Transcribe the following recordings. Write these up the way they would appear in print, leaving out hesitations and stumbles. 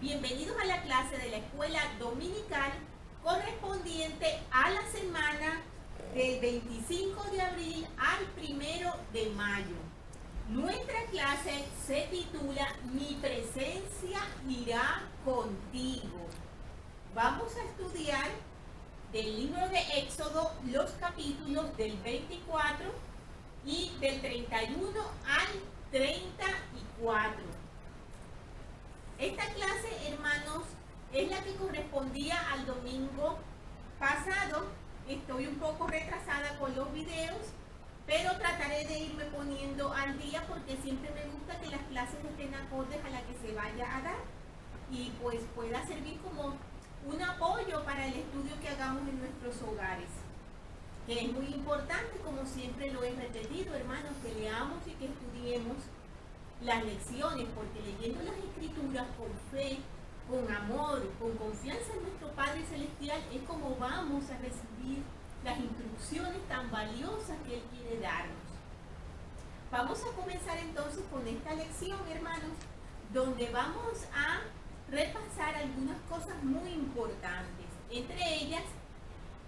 Bienvenidos a la clase de la escuela dominical correspondiente a la semana del 25 de abril al 1 de mayo. Nuestra clase se titula Mi presencia irá contigo. Vamos a estudiar del libro de Éxodo los capítulos del 24 y del 31 al 34. Esta clase, hermanos, es la que correspondía al domingo pasado. Estoy un poco retrasada con los videos, pero trataré de irme poniendo al día porque siempre me gusta que las clases estén acordes a la que se vaya a dar y pues pueda servir como un apoyo para el estudio que hagamos en nuestros hogares, que es muy importante, como siempre lo he repetido, hermanos, que leamos y que estudiemos las lecciones, porque leyendo las escrituras con fe, con amor, con confianza en nuestro Padre Celestial es como vamos a recibir las instrucciones tan valiosas que Él quiere darnos. Vamos a comenzar entonces con esta lección, hermanos, donde vamos a repasar algunas cosas muy importantes, entre ellas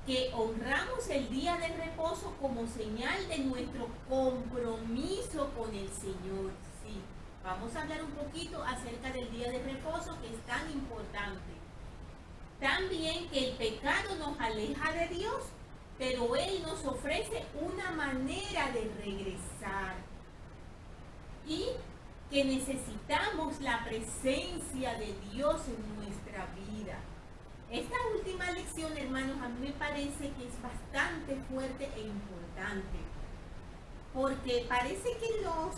que honramos el día de reposo como señal de nuestro compromiso con el Señor. Sí, vamos a hablar un poquito acerca del día de reposo, que es tan importante. También que el pecado nos aleja de Dios, pero Él nos ofrece una manera de regresar. Y que necesitamos la presencia de Dios en nuestra vida. Esta última lección, hermanos, a mí me parece que es bastante fuerte e importante, porque parece que los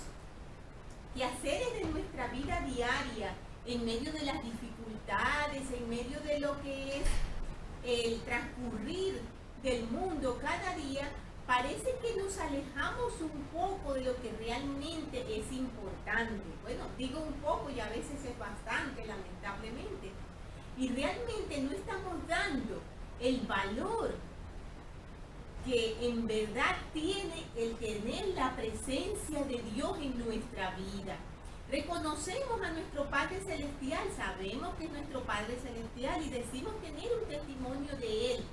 quehaceres de nuestra vida diaria, en medio de las dificultades, en medio de lo que es el transcurrir del mundo cada día, parece que nos alejamos un poco de lo que realmente es importante. Bueno, digo un poco y a veces es bastante, lamentablemente. Y realmente no estamos dando el valor que en verdad tiene el tener la presencia de Dios en nuestra vida. Reconocemos a nuestro Padre Celestial, sabemos que es nuestro Padre Celestial y decimos tener un testimonio de Él.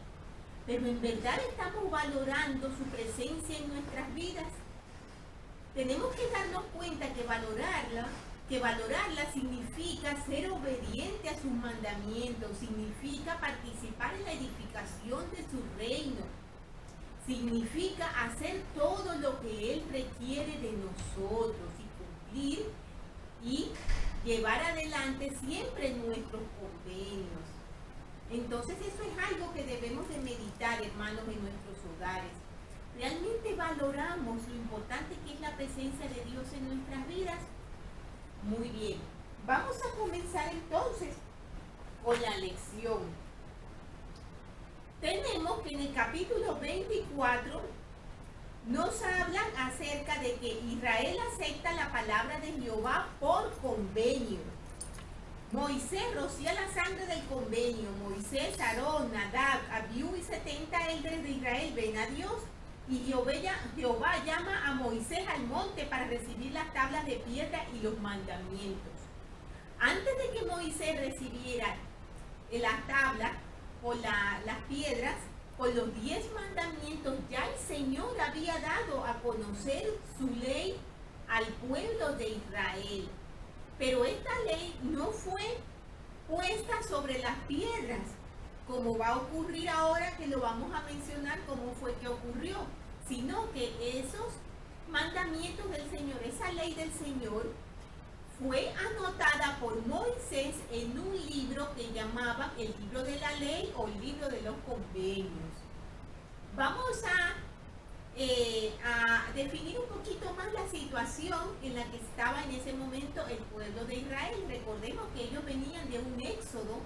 Pero en verdad estamos valorando su presencia en nuestras vidas. Tenemos que darnos cuenta que valorarla significa ser obediente a sus mandamientos, significa participar en la edificación de su reino, significa hacer todo lo que Él requiere de nosotros y cumplir y llevar adelante siempre nuestros convenios. Entonces eso es algo que debemos de meditar, hermanos, en nuestros hogares. ¿Realmente valoramos lo importante que es la presencia de Dios en nuestras vidas? Muy bien. Vamos a comenzar entonces con la lección. Tenemos que en el capítulo 24 nos hablan acerca de que Israel acepta la palabra de Jehová por convenio. Moisés rocía la sangre del convenio. Moisés, Aarón, Nadab, Abiú y 70 líderes de Israel ven a Dios. Y Jehová llama a Moisés al monte para recibir las tablas de piedra y los mandamientos. Antes de que Moisés recibiera las tablas o las piedras con los 10 mandamientos, ya el Señor había dado a conocer su ley al pueblo de Israel. Pero esta ley no fue puesta sobre las piedras, como va a ocurrir ahora, que lo vamos a mencionar cómo fue que ocurrió, sino que esos mandamientos del Señor, esa ley del Señor, fue anotada por Moisés en un libro que llamaban el libro de la ley o el libro de los convenios. Vamos a definir un poquito más la situación en la que estaba en ese momento el pueblo de Israel. Recordemos que ellos venían de un éxodo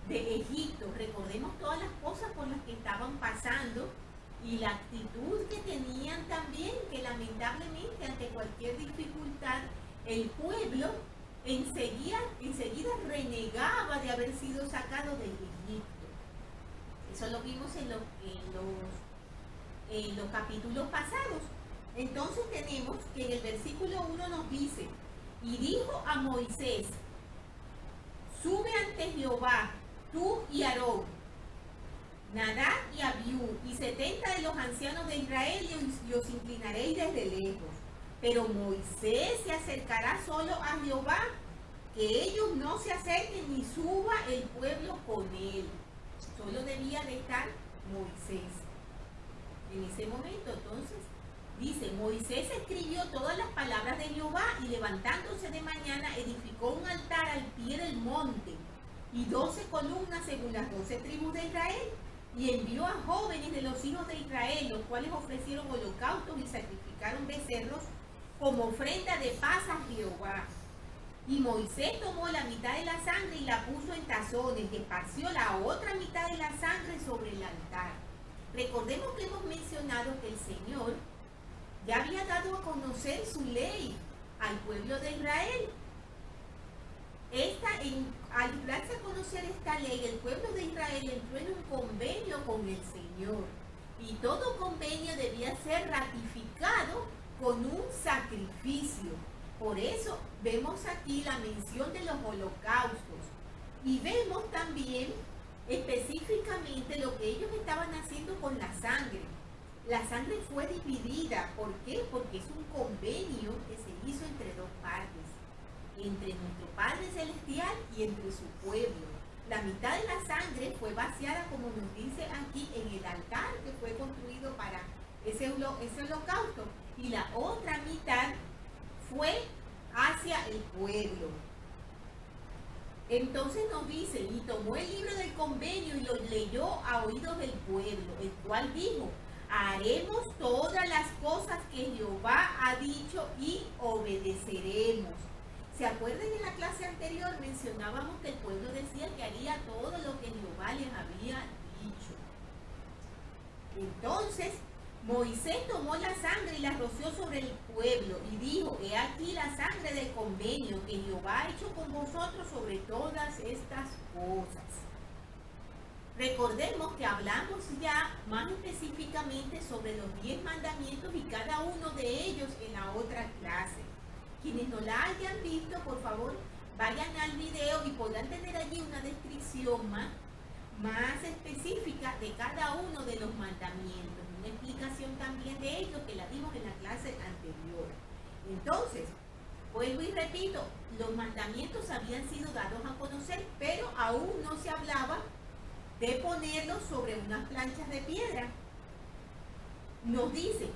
de Egipto. Recordemos todas las cosas por las que estaban pasando y la actitud que tenían también, que lamentablemente ante cualquier dificultad el pueblo enseguida renegaba de haber sido sacado de Egipto. Eso lo vimos en los capítulos pasados. Entonces tenemos que en el versículo 1 nos dice: y dijo a Moisés, sube ante Jehová, tú y Aarón, Nadab y Abiú, y 70 de los ancianos de Israel, y os inclinaréis desde lejos. Pero Moisés se acercará solo a Jehová, que ellos no se acerquen ni suba el pueblo con él. Solo debía de estar Moisés. En ese momento, entonces, dice, Moisés escribió todas las palabras de Jehová y levantándose de mañana edificó un altar al pie del monte y 12 columnas según las 12 tribus de Israel. Y envió a jóvenes de los hijos de Israel, los cuales ofrecieron holocaustos y sacrificaron becerros como ofrenda de paz a Jehová. Y Moisés tomó la mitad de la sangre y la puso en tazones y esparció la otra mitad de la sangre sobre el altar. Recordemos que hemos mencionado que el Señor ya había dado a conocer su ley al pueblo de Israel. Al darse a conocer esta ley, el pueblo de Israel entró en un convenio con el Señor. Y todo convenio debía ser ratificado con un sacrificio. Por eso vemos aquí la mención de los holocaustos. Y vemos también específicamente lo que ellos estaban haciendo con la sangre. La sangre fue dividida. ¿Por qué? Porque es un convenio que se hizo entre dos partes, entre nuestro Padre Celestial y entre su pueblo. La mitad de la sangre fue vaciada, como nos dice aquí, en el altar que fue construido para ese holocausto, y la otra mitad fue hacia el pueblo. Entonces nos dice, y tomó el libro del convenio y lo leyó a oídos del pueblo, el cual dijo, haremos todas las cosas que Jehová ha dicho y obedeceremos. ¿Se acuerdan? En la clase anterior mencionábamos que el pueblo decía que haría todo lo que Jehová les había dicho. Entonces, Moisés tomó la sangre y la roció sobre el pueblo y dijo, he aquí la sangre del convenio que Jehová ha hecho con vosotros sobre todas estas cosas. Recordemos que hablamos ya más específicamente sobre los 10 mandamientos y cada uno de ellos en la otra clase. Quienes no la hayan visto, por favor, vayan al video y podrán tener allí una descripción más específica de cada uno de los mandamientos. Una explicación también de ellos que la dimos en la clase anterior. Entonces, vuelvo y repito, los mandamientos habían sido dados a conocer, pero aún no se hablaba de ponerlos sobre unas planchas de piedra. Nos dice,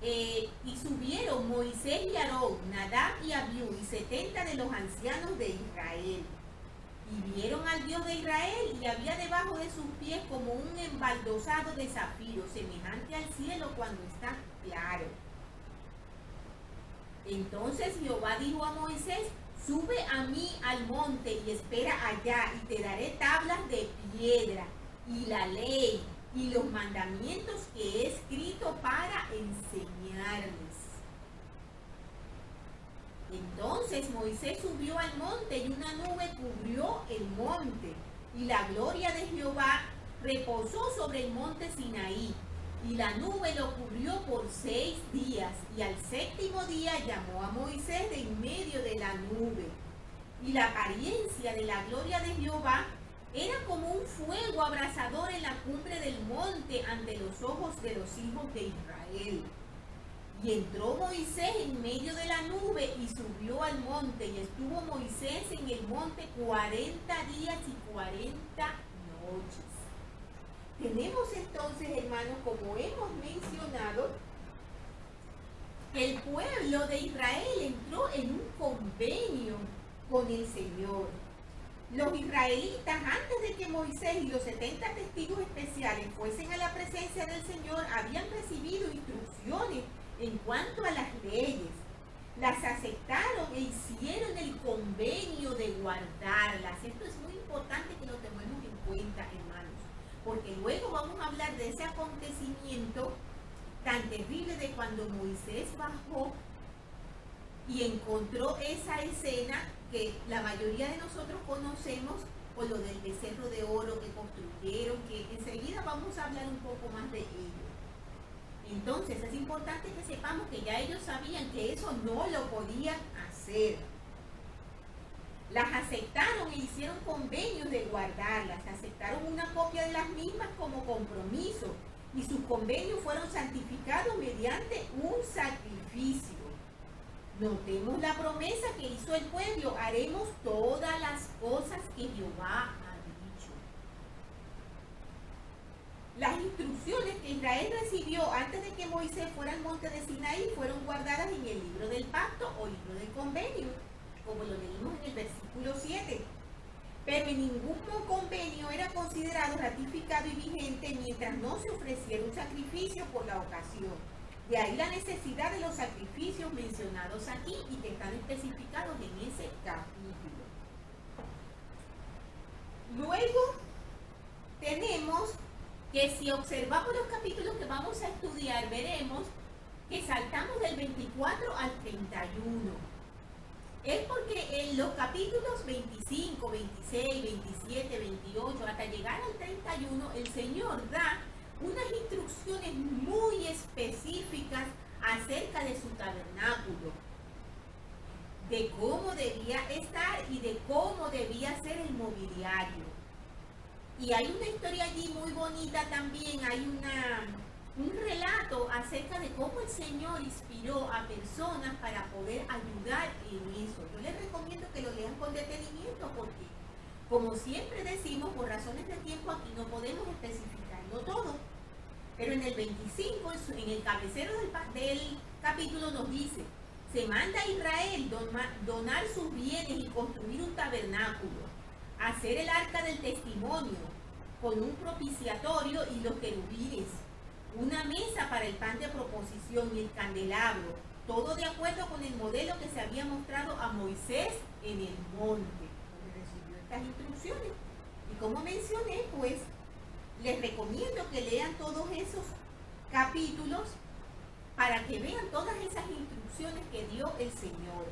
y subieron Moisés y Aarón, Nadab y Abiú, y 70 de los ancianos de Israel. Y vieron al Dios de Israel, y había debajo de sus pies como un embaldosado de zafiro, semejante al cielo cuando está claro. Entonces Jehová dijo a Moisés, sube a mí al monte y espera allá, y te daré tablas de piedra, y la ley, y los mandamientos que he escrito para enseñarles. Entonces Moisés subió al monte y una nube cubrió el monte, y la gloria de Jehová reposó sobre el monte Sinaí, y la nube lo cubrió por 6 días, y al 7º día llamó a Moisés de en medio de la nube, y la apariencia de la gloria de Jehová era como un fuego abrasador en la cumbre del monte ante los ojos de los hijos de Israel. Y entró Moisés en medio de la nube y subió al monte, y estuvo Moisés en el monte 40 días y 40 noches. Tenemos entonces, hermanos, como hemos mencionado, que el pueblo de Israel entró en un convenio con el Señor. Los israelitas, antes de que Moisés y los 70 testigos especiales fuesen a la presencia del Señor, habían recibido instrucciones en cuanto a las leyes. Las aceptaron e hicieron el convenio de guardarlas. Esto es muy importante que lo tomemos en cuenta, hermanos, porque luego vamos a hablar de ese acontecimiento tan terrible de cuando Moisés bajó y encontró esa escena que la mayoría de nosotros conocemos, o lo del becerro de oro que construyeron, que enseguida vamos a hablar un poco más de ello. Entonces es importante que sepamos que ya ellos sabían que eso no lo podían hacer. Las aceptaron e hicieron convenios de guardarlas, aceptaron una copia de las mismas como compromiso y sus convenios fueron santificados mediante un sacrificio. Notemos la promesa que hizo el pueblo: haremos todas las cosas que Jehová ha dicho. Las instrucciones que Israel recibió antes de que Moisés fuera al monte de Sinaí fueron guardadas en el libro del pacto o libro del convenio, como lo leímos en el versículo 7. Pero en ningún convenio era considerado ratificado y vigente mientras no se ofreciera un sacrificio por la ocasión. De ahí la necesidad de los sacrificios mencionados aquí y que están especificados en ese capítulo. Luego tenemos que, si observamos los capítulos que vamos a estudiar, veremos que saltamos del 24 al 31. Es porque en los capítulos 25, 26, 27, 28, hasta llegar al 31, el Señor da unas instrucciones muy específicas acerca de su tabernáculo, de cómo debía estar y de cómo debía ser el mobiliario. Y hay una historia allí muy bonita también, hay un relato acerca de cómo el Señor inspiró a personas para poder ayudar en eso. Yo les recomiendo que lo lean con detenimiento porque, como siempre decimos, por razones de tiempo aquí no podemos especificarlo todo. Pero en el 25, en el cabecero del capítulo nos dice: se manda a Israel donar sus bienes y construir un tabernáculo, hacer el arca del testimonio con un propiciatorio y los querubines, una mesa para el pan de proposición y el candelabro, todo de acuerdo con el modelo que se había mostrado a Moisés en el monte, donde recibió estas instrucciones. Y como mencioné, pues les recomiendo que lean todos esos capítulos para que vean todas esas instrucciones que dio el Señor.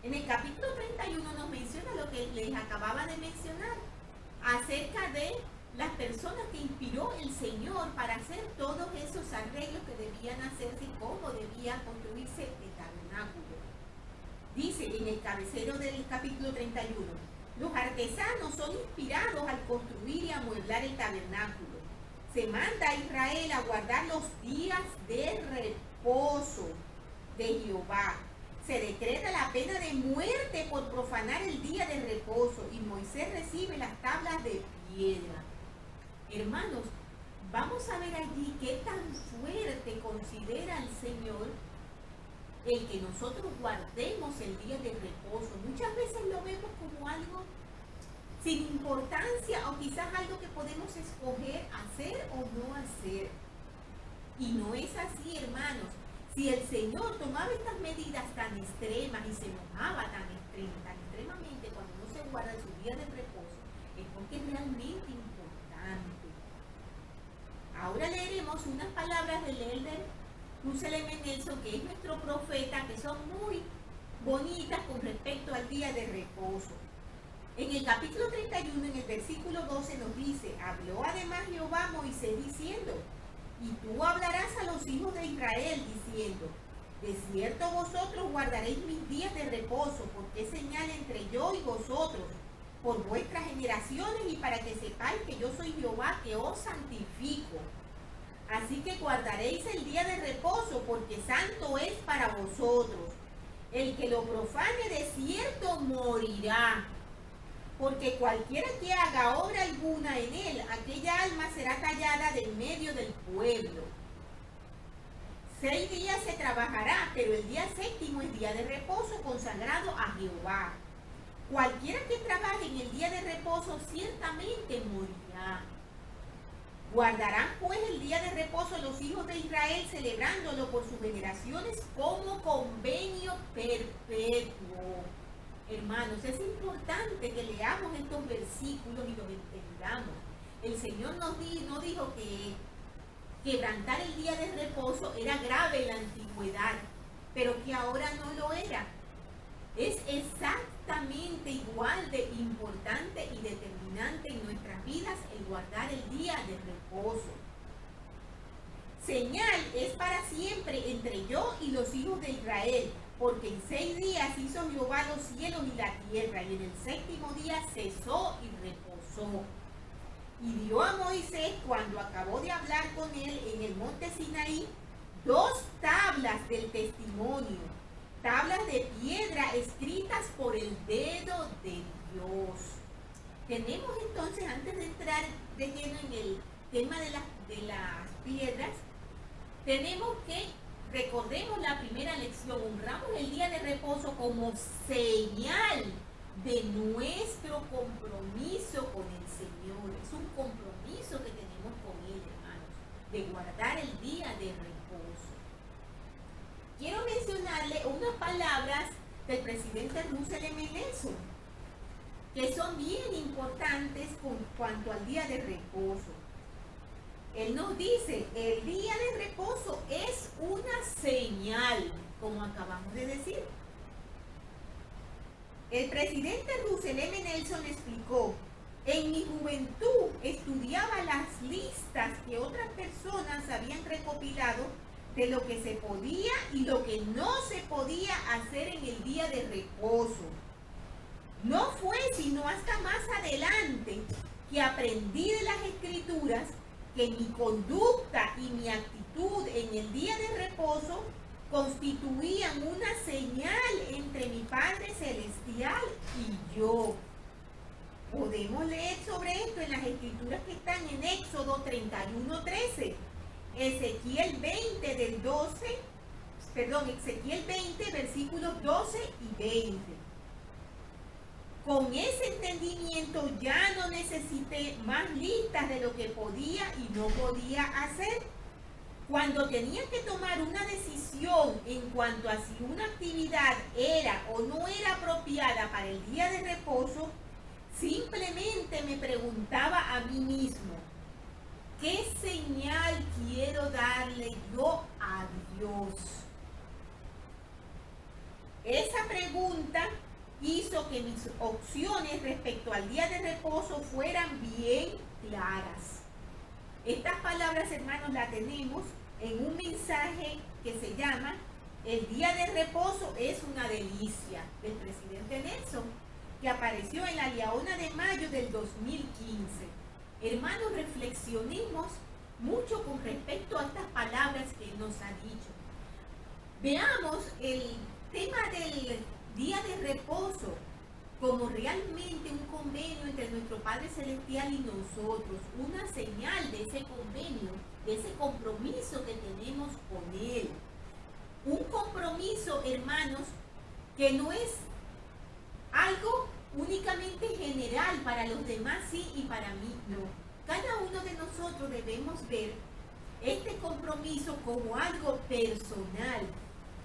En el capítulo 31 nos menciona lo que les acababa de mencionar acerca de las personas que inspiró el Señor para hacer todos esos arreglos que debían hacerse y cómo debía construirse el tabernáculo. Dice en el cabecero del capítulo 31: los artesanos son inspirados al construir y amueblar el tabernáculo. Se manda a Israel a guardar los días de reposo de Jehová. Se decreta la pena de muerte por profanar el día de reposo y Moisés recibe las tablas de piedra. Hermanos, vamos a ver allí qué tan fuerte considera el Señor el que nosotros guardemos el día de reposo. Muchas veces lo vemos como algo sin importancia o quizás algo que podemos escoger hacer o no hacer. Y no es así, hermanos. Si el Señor tomaba estas medidas tan extremas y se enojaba tan extremadamente cuando no se guarda su día de reposo, es porque es realmente importante. Ahora leeremos unas palabras del elder Russell M. Nelson, que es nuestro profeta, que son muy bonitas con respecto al día de reposo. En el capítulo 31, en el versículo 12, nos dice: habló además Jehová a Moisés diciendo: y tú hablarás a los hijos de Israel diciendo: de cierto vosotros guardaréis mis días de reposo, porque es señal entre yo y vosotros, por vuestras generaciones, y para que sepáis que yo soy Jehová que os santifico. Así que guardaréis el día de reposo, porque santo es para vosotros. El que lo profane de cierto morirá, porque cualquiera que haga obra alguna en él, aquella alma será tallada del medio del pueblo. 6 días se trabajará, pero el día séptimo es día de reposo consagrado a Jehová. Cualquiera que trabaje en el día de reposo ciertamente morirá. Guardarán pues el día de reposo los hijos de Israel, celebrándolo por sus generaciones como convenio perpetuo. Hermanos, es importante que leamos estos versículos y los entendamos. El Señor no dijo que quebrantar el día de reposo era grave en la antigüedad, pero que ahora no lo era. Es exactamente igual de importante y determinante en nuestras vidas el guardar el día de reposo. señal es para siempre entre yo y los hijos de Israel, porque en 6 días hizo Jehová los cielos y la tierra, y en el 7º día cesó y reposó. Y dio a Moisés, cuando acabó de hablar con él en el monte Sinaí, 2 tablas del testimonio, tablas de piedra escritas por el dedo de Dios. Tenemos entonces, antes de entrar de lleno en el tema de las piedras, tenemos que, recordemos la primera lección, honramos el día de reposo como señal de nuestro compromiso con el Señor. Es un compromiso que tenemos con Él, hermanos, de guardar el día de reposo. Quiero mencionarle unas palabras del presidente Russell M. Nelson, que son bien importantes con cuanto al día de reposo. Él nos dice, el día de reposo es una señal, como acabamos de decir. El presidente Russell M. Nelson explicó, en mi juventud estudiaba las listas que otras personas habían recopilado de lo que se podía y lo que no se podía hacer en el día de reposo. No fue sino hasta más adelante que aprendí de las Escrituras que mi conducta y mi actitud en el día de reposo constituían una señal entre mi Padre Celestial y yo. Podemos leer sobre esto en las Escrituras que están en Éxodo 31:13, Ezequiel 20, versículos 12 y 20. Con ese entendimiento ya no necesité más listas de lo que podía y no podía hacer. Cuando tenía que tomar una decisión en cuanto a si una actividad era o no era apropiada para el día de reposo, simplemente me preguntaba a mí mismo, ¿qué señal quiero darle yo a Dios? Esa pregunta hizo que mis opciones respecto al día de reposo fueran bien claras. Estas palabras, hermanos, las tenemos en un mensaje que se llama El día de reposo es una delicia, del presidente Nelson, que apareció en la Liaona de mayo del 2015. Hermanos, reflexionemos mucho con respecto a estas palabras que él nos ha dicho. Veamos el tema del día de reposo como realmente un convenio entre nuestro Padre Celestial y nosotros, una señal de ese convenio, de ese compromiso que tenemos con Él. Un compromiso, hermanos, que no es algo únicamente general, para los demás sí y para mí no. Cada uno de nosotros debemos ver este compromiso como algo personal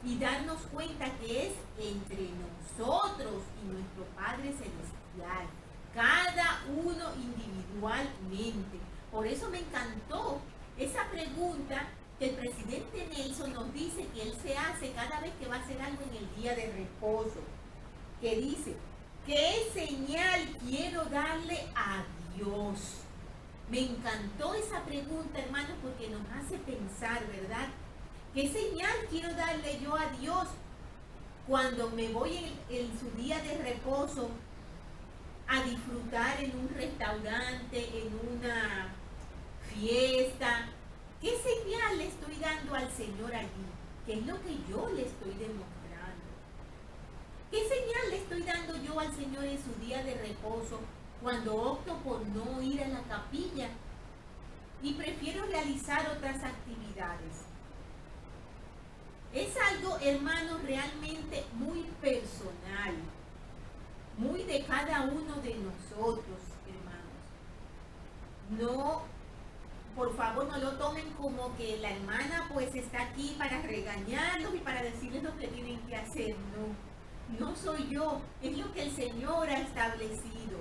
y darnos cuenta que es entre nosotros y nuestro Padre Celestial, cada uno individualmente. Por eso me encantó esa pregunta que el presidente Nelson nos dice que él se hace cada vez que va a hacer algo en el día de reposo, que dice, ¿qué señal quiero darle a Dios? Me encantó esa pregunta, hermanos, porque nos hace pensar, ¿verdad? ¿Qué señal quiero darle yo a Dios cuando me voy en su día de reposo a disfrutar en un restaurante, en una fiesta? ¿Qué señal le estoy dando al Señor allí? ¿Qué es lo que yo le estoy demostrando? ¿Qué señal le estoy dando yo al Señor en su día de reposo cuando opto por no ir a la capilla y prefiero realizar otras actividades? Es algo, hermanos, realmente muy personal, muy de cada uno de nosotros, hermanos. No, por favor, no lo tomen como que la hermana pues está aquí para regañarlos y para decirles lo que tienen que hacer. No soy yo, es lo que el Señor ha establecido.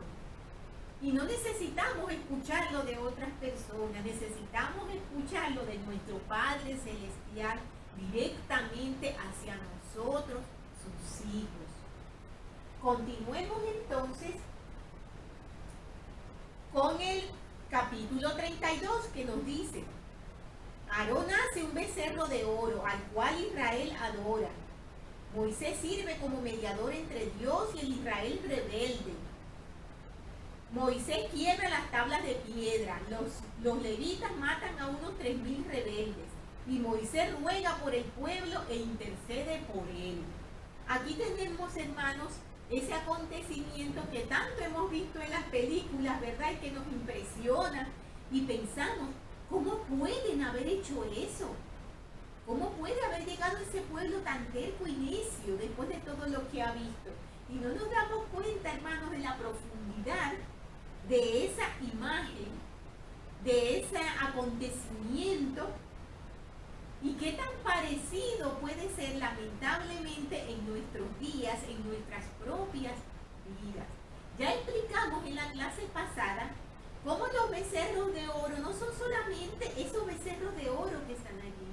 Y no necesitamos escucharlo de otras personas, necesitamos escucharlo de nuestro Padre Celestial directamente hacia nosotros, sus hijos. Continuemos entonces con el capítulo 32 que nos dice, Aarón hace un becerro de oro al cual Israel adora. Moisés sirve como mediador entre Dios y el Israel rebelde. Moisés quiebra las tablas de piedra. Los levitas matan a unos 3.000 rebeldes. Y Moisés ruega por el pueblo e intercede por él. Aquí tenemos, hermanos, ese acontecimiento que tanto hemos visto en las películas, ¿verdad? Y que nos impresiona. Y pensamos, ¿cómo pueden haber hecho eso? ¿Cómo puede haber llegado ese pueblo tan terco y necio después de todo lo que ha visto? Y no nos damos cuenta, hermanos, de la profundidad de esa imagen, de ese acontecimiento, y qué tan parecido puede ser lamentablemente en nuestros días, en nuestras propias vidas. Ya explicamos en la clase pasada cómo los becerros de oro no son solamente esos becerros de oro que están allí.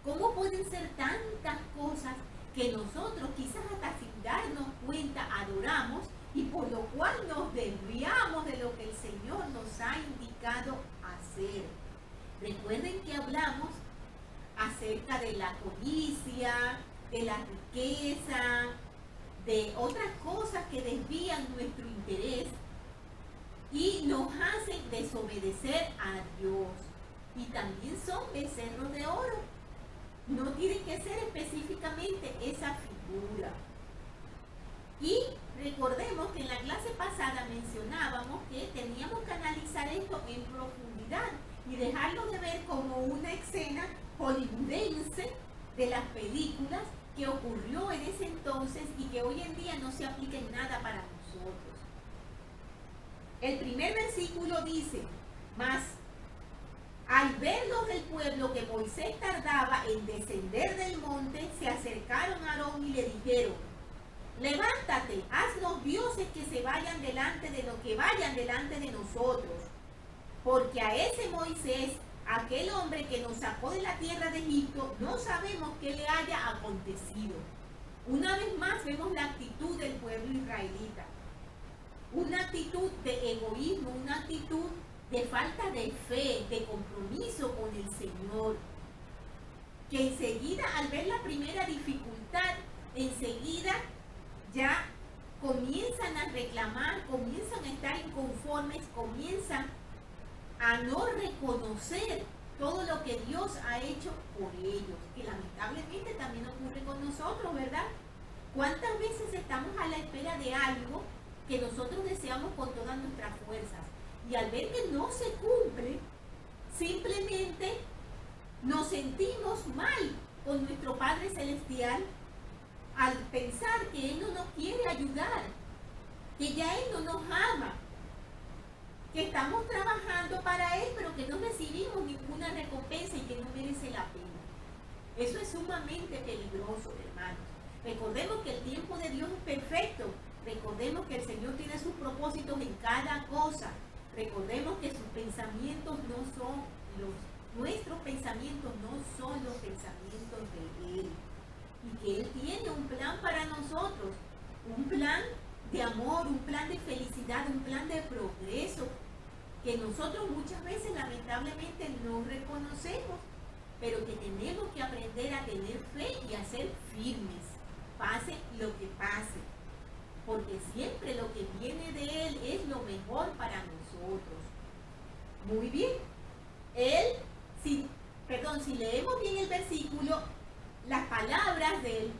¿Cómo pueden ser tantas cosas que nosotros, quizás hasta sin darnos cuenta, adoramos y por lo cual nos desviamos de lo que el Señor nos ha indicado hacer? Recuerden que hablamos acerca de la codicia, de la riqueza, de otras cosas que desvían nuestro interés y nos hacen desobedecer a Dios. Y también son becerros de oro. No tiene que ser específicamente esa figura. Y recordemos que en la clase pasada mencionábamos que teníamos que analizar esto en profundidad y dejarlo de ver como una escena hollywoodense de las películas que ocurrió en ese entonces y que hoy en día no se aplica en nada para nosotros. El primer versículo dice, mas al ver los del pueblo que Moisés tardaba en descender del monte, se acercaron a Aarón y le dijeron, levántate, haznos dioses que se vayan delante de lo que vayan delante de nosotros, porque a ese Moisés, aquel hombre que nos sacó de la tierra de Egipto, no sabemos qué le haya acontecido. Una vez más vemos la actitud del pueblo israelita, una actitud de egoísmo, una actitud de falta de fe, de compromiso con el Señor, que enseguida al ver la primera dificultad, enseguida ya comienzan a reclamar, comienzan a estar inconformes, comienzan a no reconocer todo lo que Dios ha hecho por ellos, que lamentablemente también ocurre con nosotros, ¿verdad? ¿Cuántas veces estamos a la espera de algo que nosotros deseamos con todas nuestras fuerzas? Y al ver que no se cumple, simplemente nos sentimos mal con nuestro Padre Celestial al pensar que Él no nos quiere ayudar, que ya Él no nos ama, que estamos trabajando para Él, pero que no recibimos ninguna recompensa y que no merece la pena. Eso es sumamente peligroso, hermanos. Recordemos que el tiempo de Dios es perfecto. Recordemos que el Señor tiene sus propósitos en cada cosa. Recordemos que sus pensamientos no son nuestros pensamientos no son los pensamientos de Él. Y que Él tiene un plan para nosotros, un plan de amor, un plan de felicidad, un plan de progreso, que nosotros muchas veces lamentablemente no reconocemos, pero que tenemos que aprender a tener fe y a ser firmes, pase lo que pase, porque siempre lo que viene de Él es lo mejor para nosotros. Muy bien, si leemos bien el versículo, las palabras del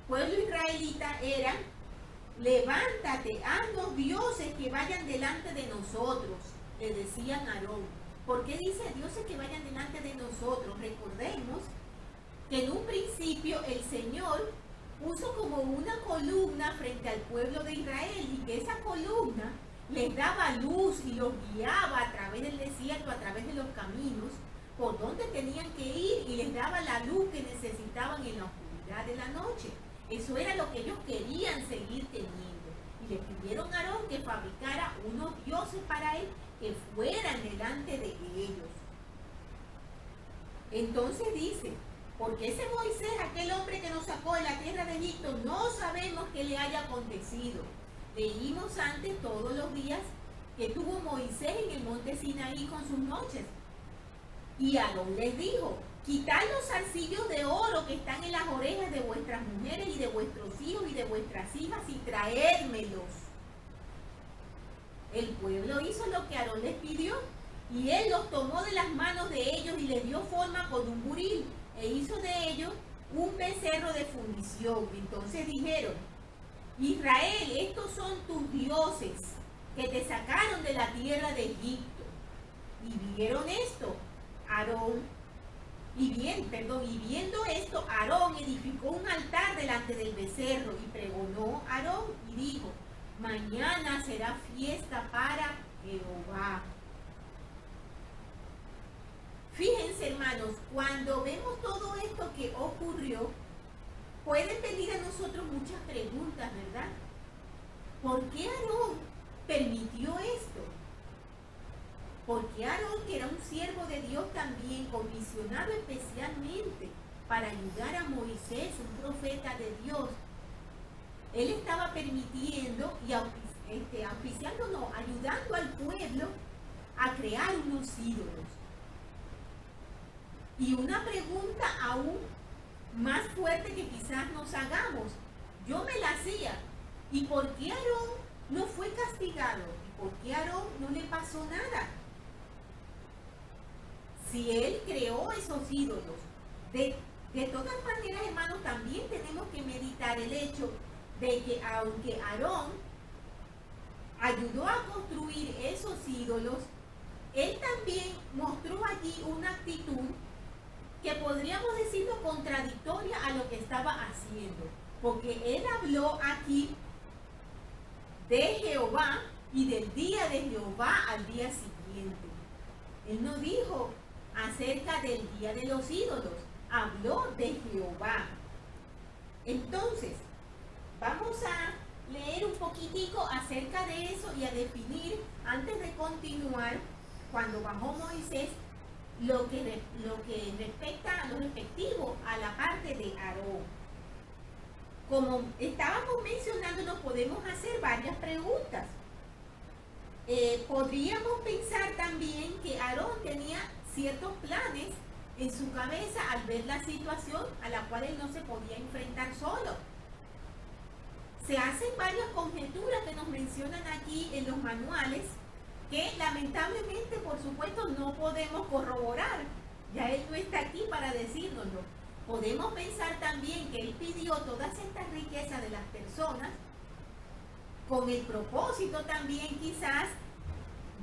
pueblo israelita eran, levántate, haznos dioses que vayan delante de nosotros, le decían a Aarón. ¿Por qué dice dioses que vayan delante de nosotros? Recordemos que en un principio el Señor puso como una columna frente al pueblo de Israel y que esa columna les daba luz y los guiaba a través del desierto, a través de los caminos, por donde tenían que ir y les daba la luz que necesitaban en la oscuridad de la noche. Eso era lo que ellos querían seguir teniendo. Y le pidieron a Aarón que fabricara unos dioses para él que fueran delante de ellos. Entonces dice, porque ese Moisés, aquel hombre que nos sacó de la tierra de Egipto, no sabemos qué le haya acontecido. Leímos antes todos los días que tuvo Moisés en el monte Sinaí con sus noches. Y Aarón les dijo: quitad los zarcillos de oro que están en las orejas de vuestras mujeres y de vuestros hijos y de vuestras hijas y traédmelos. El pueblo hizo lo que Aarón les pidió, y él los tomó de las manos de ellos y les dio forma con un buril, e hizo de ellos un becerro de fundición. Entonces dijeron: Israel, estos son tus dioses que te sacaron de la tierra de Egipto. Y vieron esto, viendo esto, Aarón edificó un altar delante del becerro y pregonó Aarón y dijo: mañana será fiesta para Jehová. Fíjense, hermanos, cuando vemos todo esto que ocurrió, pueden venir a nosotros muchas preguntas, ¿verdad? ¿Por qué Aarón permitió esto? Porque Aarón, que era un siervo de Dios también, comisionado especialmente para ayudar a Moisés, un profeta de Dios, él estaba permitiendo y ayudando al pueblo a crear unos ídolos. Y una pregunta aún más fuerte que quizás nos hagamos, yo me la hacía: ¿y por qué Aarón no fue castigado? ¿Y por qué a Aarón no le pasó nada? Si él creó esos ídolos. De todas maneras, hermanos, también tenemos que meditar el hecho de que aunque Aarón ayudó a construir esos ídolos, él también mostró allí una actitud que podríamos decirlo contradictoria a lo que estaba haciendo, porque él habló aquí de Jehová y del día de Jehová al día siguiente. Él no dijo acerca del día de los ídolos, habló de Jehová. Entonces, vamos a leer un poquitico acerca de eso y a definir, antes de continuar, cuando bajó Moisés, lo que respecta a lo respectivo a la parte de Aarón. Como estábamos mencionando, nos podemos hacer varias preguntas. Podríamos pensar también que Aarón tenía ciertos planes en su cabeza al ver la situación a la cual él no se podía enfrentar solo. Se hacen varias conjeturas que nos mencionan aquí en los manuales, que lamentablemente, por supuesto, no podemos corroborar. Ya él no está aquí para decírnoslo. Podemos pensar también que él pidió todas estas riquezas de las personas con el propósito también quizás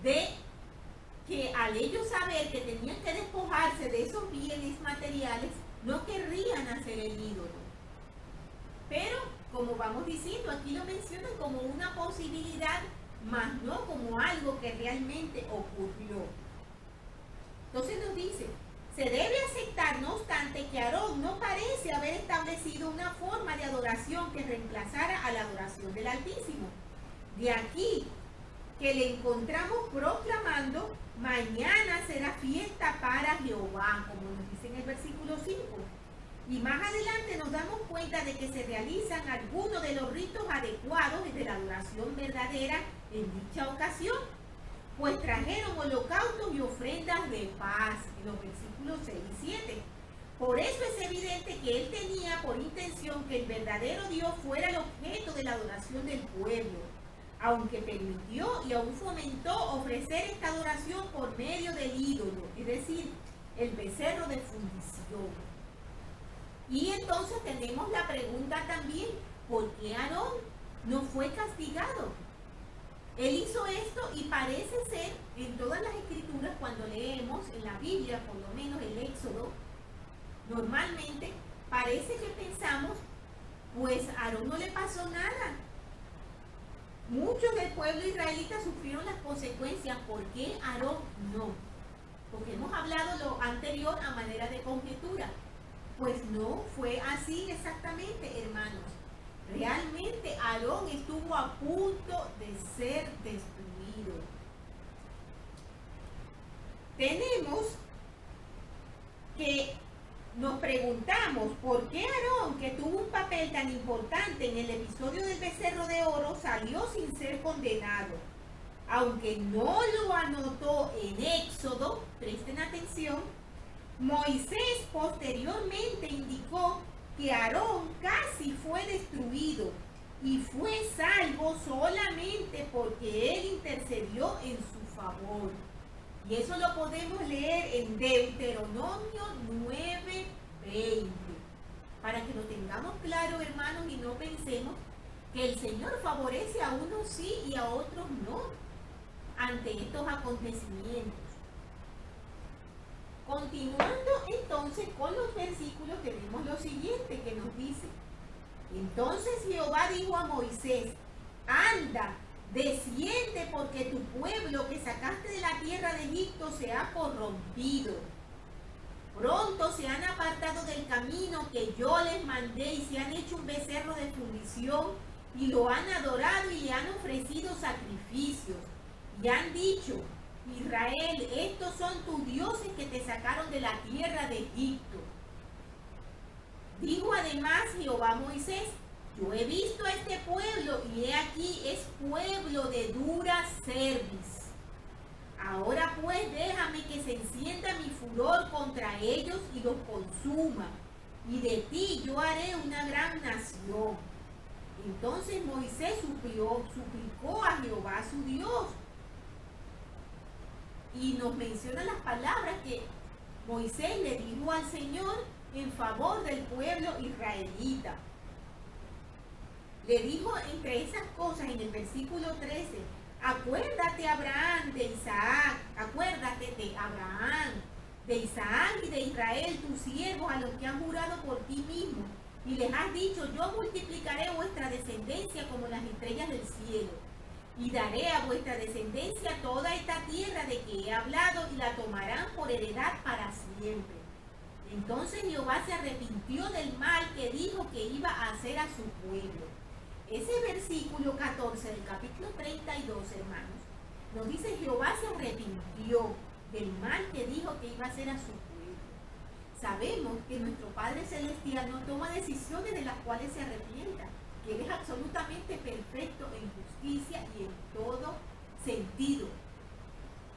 de que al ellos saber que tenían que despojarse de esos bienes materiales, no querrían hacer el ídolo. Pero, como vamos diciendo, aquí lo mencionan como una posibilidad, más no como algo que realmente ocurrió. Entonces nos dice: se debe aceptar, no obstante, que Aarón no parece haber establecido una forma de adoración que reemplazara a la adoración del Altísimo. De aquí que le encontramos proclamando: mañana será fiesta para Jehová, como nos dice en el versículo 5. Y más adelante nos damos cuenta de que se realizan algunos de los ritos adecuados de la adoración verdadera en dicha ocasión, pues trajeron holocaustos y ofrendas de paz, en los versículos 6 y 7. Por eso es evidente que él tenía por intención que el verdadero Dios fuera el objeto de la adoración del pueblo, aunque permitió y aún fomentó ofrecer esta adoración por medio del ídolo, es decir, el becerro de fundición. Y entonces tenemos la pregunta también: ¿por qué Aarón no fue castigado? Él hizo esto y parece ser, en todas las escrituras, cuando leemos en la Biblia, por lo menos el Éxodo, normalmente parece que pensamos, pues a Aarón no le pasó nada. Muchos del pueblo israelita sufrieron las consecuencias. ¿Por qué Aarón no? Porque hemos hablado lo anterior a manera de conjetura. Pues no fue así exactamente, hermanos. Realmente Aarón estuvo a punto de ser destruido. Tenemos que nos preguntamos por qué Aarón, que tuvo un papel tan importante en el episodio del becerro de oro, salió sin ser condenado. Aunque no lo anotó en Éxodo, presten atención, Moisés posteriormente indicó que Aarón casi fue destruido y fue salvo solamente porque él intercedió en su favor. Y eso lo podemos leer en Deuteronomio 9:20. Para que lo tengamos claro, hermanos, y no pensemos que el Señor favorece a unos sí y a otros no ante estos acontecimientos. Continuando entonces con los versículos, tenemos lo siguiente que nos dice: entonces Jehová dijo a Moisés, anda, desciende, porque tu pueblo que sacaste de la tierra de Egipto se ha corrompido. Pronto se han apartado del camino que yo les mandé y se han hecho un becerro de fundición y lo han adorado y le han ofrecido sacrificios. Y han dicho, Israel, estos son tus dioses que te sacaron de la tierra de Egipto. Dijo además Jehová a Moisés, yo he visto a este pueblo y he aquí es pueblo de dura cerviz. Ahora pues déjame que se encienda mi furor contra ellos y los consuma, y de ti yo haré una gran nación. Entonces Moisés suplicó a Jehová su Dios, y nos menciona las palabras que Moisés le dijo al Señor en favor del pueblo israelita. Le dijo entre esas cosas en el versículo 13, acuérdate, Abraham, de Isaac, acuérdate de Abraham, de Isaac y de Israel, tus siervos, a los que han jurado por ti mismo, y les has dicho, yo multiplicaré vuestra descendencia como las estrellas del cielo, y daré a vuestra descendencia toda esta tierra de que he hablado, y la tomarán por heredad para siempre. Entonces Jehová se arrepintió del mal que dijo que iba a hacer a su pueblo. Ese versículo 14 del capítulo 32, hermanos, nos dice Jehová se arrepintió del mal que dijo que iba a hacer a su pueblo. Sabemos que nuestro Padre Celestial no toma decisiones de las cuales se arrepienta, que Él es absolutamente perfecto en justicia y en todo sentido.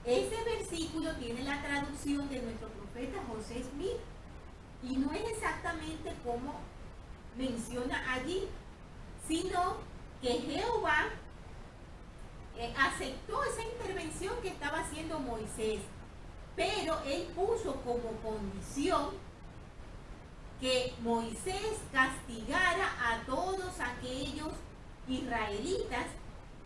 Ese versículo tiene la traducción de nuestro profeta José Smith y no es exactamente como menciona allí, sino que Jehová aceptó esa intervención que estaba haciendo Moisés, pero él puso como condición que Moisés castigara a todos aquellos israelitas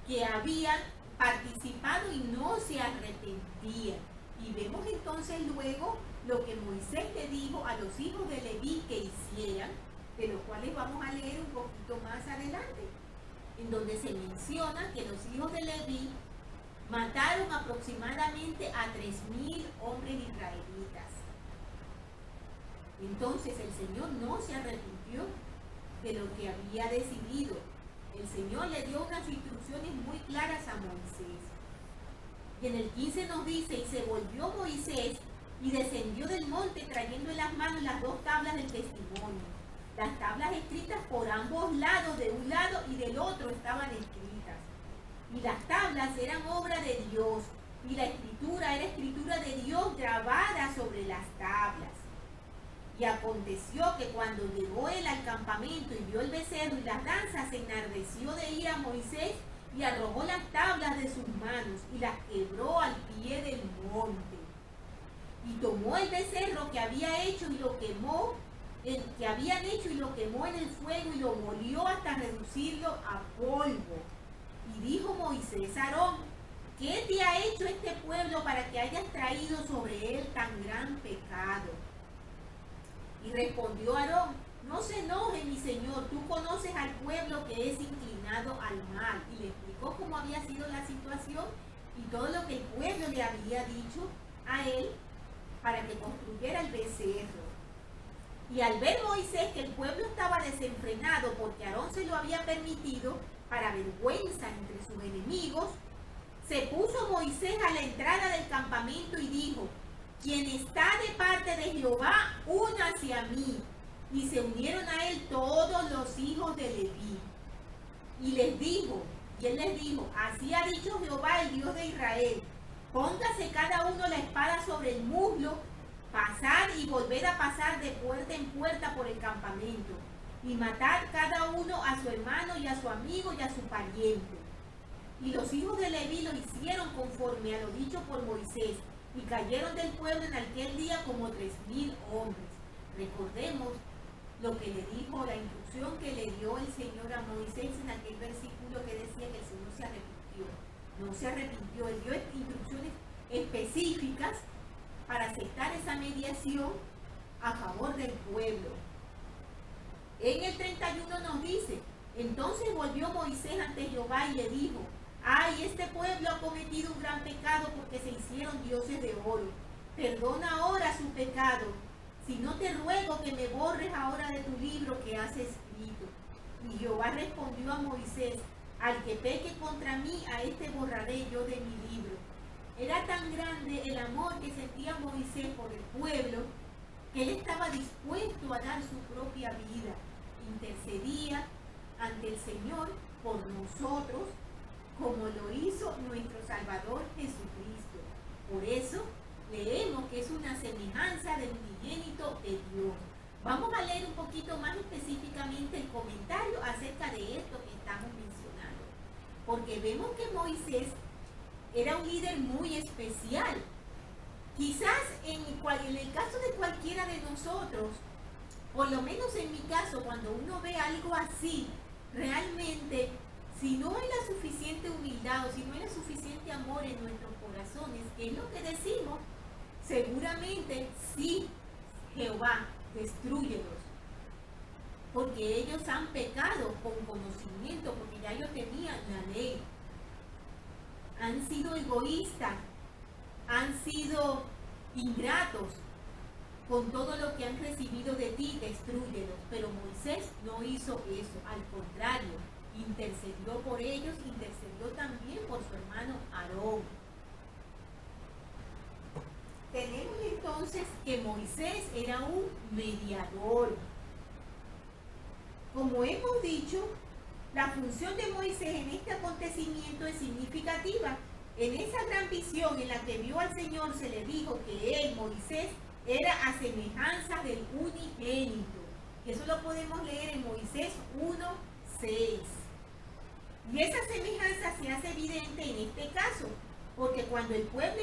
que habían participado y no se arrepentían. Y vemos entonces luego lo que Moisés le dijo a los hijos de Leví que hicieran, de los cuales vamos a leer un poquito más adelante, en donde se menciona que los hijos de Leví mataron aproximadamente a 3,000 hombres israelitas. Entonces el Señor no se arrepintió de lo que había decidido. El Señor le dio unas instrucciones muy claras a Moisés. Y en el 15 nos dice, y se volvió Moisés y descendió del monte trayendo en las manos las 2 tablas del testimonio. Las tablas escritas por ambos lados, de un lado y del otro, estaban escritas. Y las tablas eran obra de Dios, y la escritura era escritura de Dios grabada sobre las tablas. Y aconteció que cuando llegó él al campamento y vio el becerro y las danzas, se enardeció de ira a Moisés y arrojó las tablas de sus manos y las quebró al pie del monte. Y tomó el becerro que había hecho y lo quemó, que habían hecho y lo quemó en el fuego y lo molió hasta reducirlo a polvo. Y dijo Moisés a Aarón, ¿qué te ha hecho este pueblo para que hayas traído sobre él tan gran pecado? Y respondió Aarón, no se enoje mi señor, tú conoces al pueblo que es inclinado al mal. Y le explicó cómo había sido la situación y todo lo que el pueblo le había dicho a él para que construyera el becerro. Y al ver Moisés que el pueblo estaba desenfrenado porque Aarón se lo había permitido para vergüenza entre sus enemigos, se puso Moisés a la entrada del campamento y dijo, quien está de parte de Jehová, únase a mí. Y se unieron a él todos los hijos de Leví. Y él les dijo, así ha dicho Jehová, el Dios de Israel, póngase cada uno la espada sobre el muslo pasar y volver a pasar de puerta en puerta por el campamento, y matar cada uno a su hermano y a su amigo y a su pariente. Y los hijos de Leví lo hicieron conforme a lo dicho por Moisés, y cayeron del pueblo en aquel día como 3,000 hombres. Recordemos lo que le dijo, la instrucción que le dio el Señor a Moisés en aquel versículo que decía que el Señor se arrepintió. No se arrepintió, él dio instrucciones específicas para aceptar esa mediación a favor del pueblo. En el 31 nos dice: entonces volvió Moisés ante Jehová y le dijo: ay, este pueblo ha cometido un gran pecado porque se hicieron dioses de oro. Perdona ahora su pecado, si no te ruego que me borres ahora de tu libro que has escrito. Y Jehová respondió a Moisés: al que peque contra mí, a este borraré yo de mi libro. Era tan grande el amor que sentía Moisés por el pueblo que él estaba dispuesto a dar su propia vida. Intercedía ante el Señor por nosotros, como lo hizo nuestro Salvador Jesucristo. Por eso leemos que es una semejanza del unigénito de Dios. Vamos a leer un poquito más específicamente el comentario acerca de esto que estamos mencionando, porque vemos que Moisés era un líder muy especial. Quizás en el caso de cualquiera de nosotros, por lo menos en mi caso, cuando uno ve algo así, realmente, si no hay la suficiente humildad o si no hay el suficiente amor en nuestros corazones, ¿qué es lo que decimos? Seguramente sí, Jehová, destrúyelos, porque ellos han pecado con conocimiento, porque ya ellos tenían la ley. Han sido egoístas, han sido ingratos con todo lo que han recibido de ti, destrúyelos. Pero Moisés no hizo eso, al contrario, intercedió por ellos, intercedió también por su hermano Aarón. Tenemos entonces que Moisés era un mediador. Como hemos dicho, la función de Moisés en este acontecimiento es significativa. En esa gran visión en la que vio al Señor, se le dijo que él, Moisés, era a semejanza del unigénito. Eso lo podemos leer en Moisés 1:6. Y esa semejanza se hace evidente en este caso, porque cuando el pueblo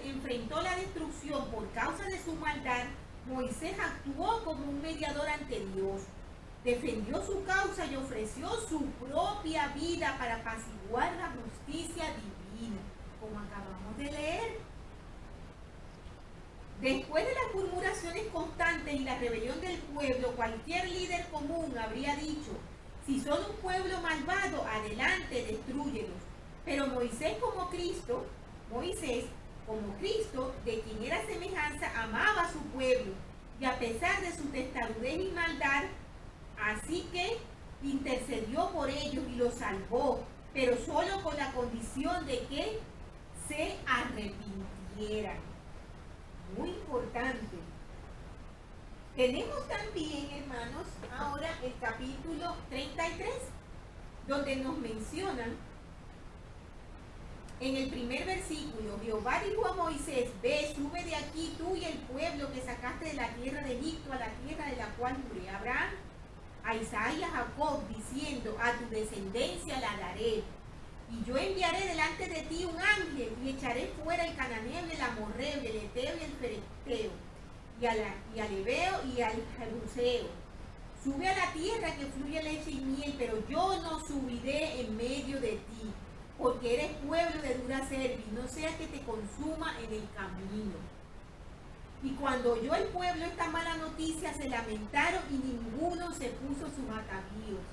enfrentó la destrucción por causa de su maldad, Moisés actuó como un mediador ante Dios. Defendió su causa y ofreció su propia vida para apaciguar la justicia divina, como acabamos de leer. Después de las murmuraciones constantes y la rebelión del pueblo, cualquier líder común habría dicho: si son un pueblo malvado, adelante, destrúyelos. Pero Moisés como Cristo, de quien era semejanza, amaba a su pueblo, y a pesar de su testarudez y maldad, así que intercedió por ellos y los salvó, pero solo con la condición de que se arrepintieran. Muy importante. Tenemos también, hermanos, ahora el capítulo 33, donde nos mencionan en el primer versículo: Jehová dijo a Moisés: ve, sube de aquí tú y el pueblo que sacaste de la tierra de Egipto a la tierra de la cual juré a Abraham, a Isaac y a Jacob, diciendo: a tu descendencia la daré. Y yo enviaré delante de ti un ángel, y echaré fuera el cananeo y el amorreo, y el eteo y el feresteo, y al heveo y al jebuseo. Sube a la tierra que fluye leche y miel, pero yo no subiré en medio de ti, porque eres pueblo de dura cerviz, no sea que te consuma en el camino. Y cuando oyó el pueblo esta mala noticia, se lamentaron y ninguno se puso sus atavíos.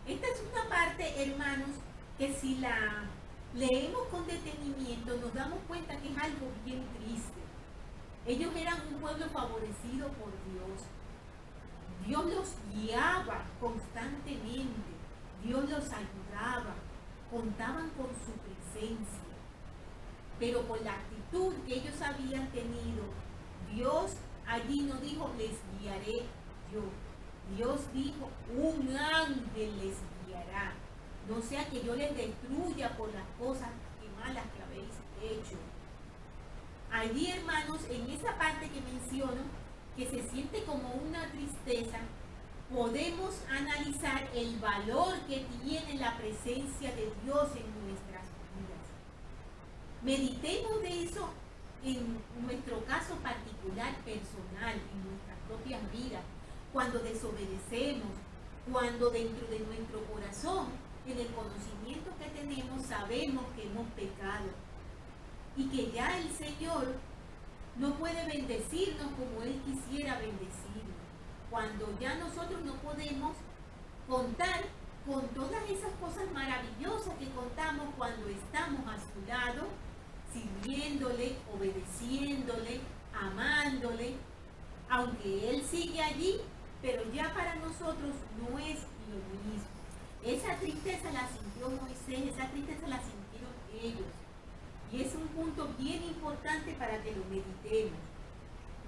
Esta es una parte, hermanos, que si la leemos con detenimiento nos damos cuenta que es algo bien triste. Ellos eran un pueblo favorecido por Dios. Dios los guiaba constantemente, Dios los ayudaba, contaban con su presencia. Pero por la actitud que ellos habían tenido, Dios allí no dijo: les guiaré yo. Dios dijo: un ángel les guiará. No sea que yo les destruya por las cosas malas que habéis hecho. Allí, hermanos, en esa parte que menciono, que se siente como una tristeza, podemos analizar el valor que tiene la presencia de Dios en nuestras vidas. Meditemos de eso en nuestro caso particular, personal, en nuestras propias vidas, cuando desobedecemos, cuando dentro de nuestro corazón, en el conocimiento que tenemos, sabemos que hemos pecado y que ya el Señor no puede bendecirnos como Él quisiera bendecirnos, cuando ya nosotros no podemos contar con todas esas cosas maravillosas que contamos cuando estamos a su lado, sirviéndole, obedeciéndole, amándole, aunque Él sigue allí, pero ya para nosotros no es lo mismo. Esa tristeza la sintió Moisés, esa tristeza la sintieron ellos. Y es un punto bien importante para que lo meditemos.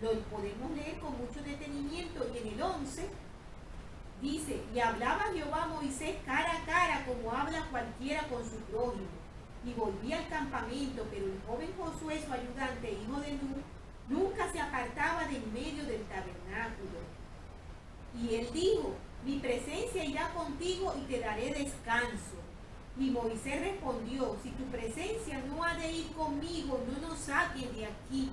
Lo podemos leer con mucho detenimiento y en el 11 dice, y hablaba Jehová a Moisés cara a cara como habla cualquiera con su prójimo. Y volvía al campamento, pero el joven Josué, su ayudante, hijo de Nun, nunca se apartaba de en medio del tabernáculo. Y él dijo, mi presencia irá contigo y te daré descanso. Y Moisés respondió, si tu presencia no ha de ir conmigo, no nos saques de aquí.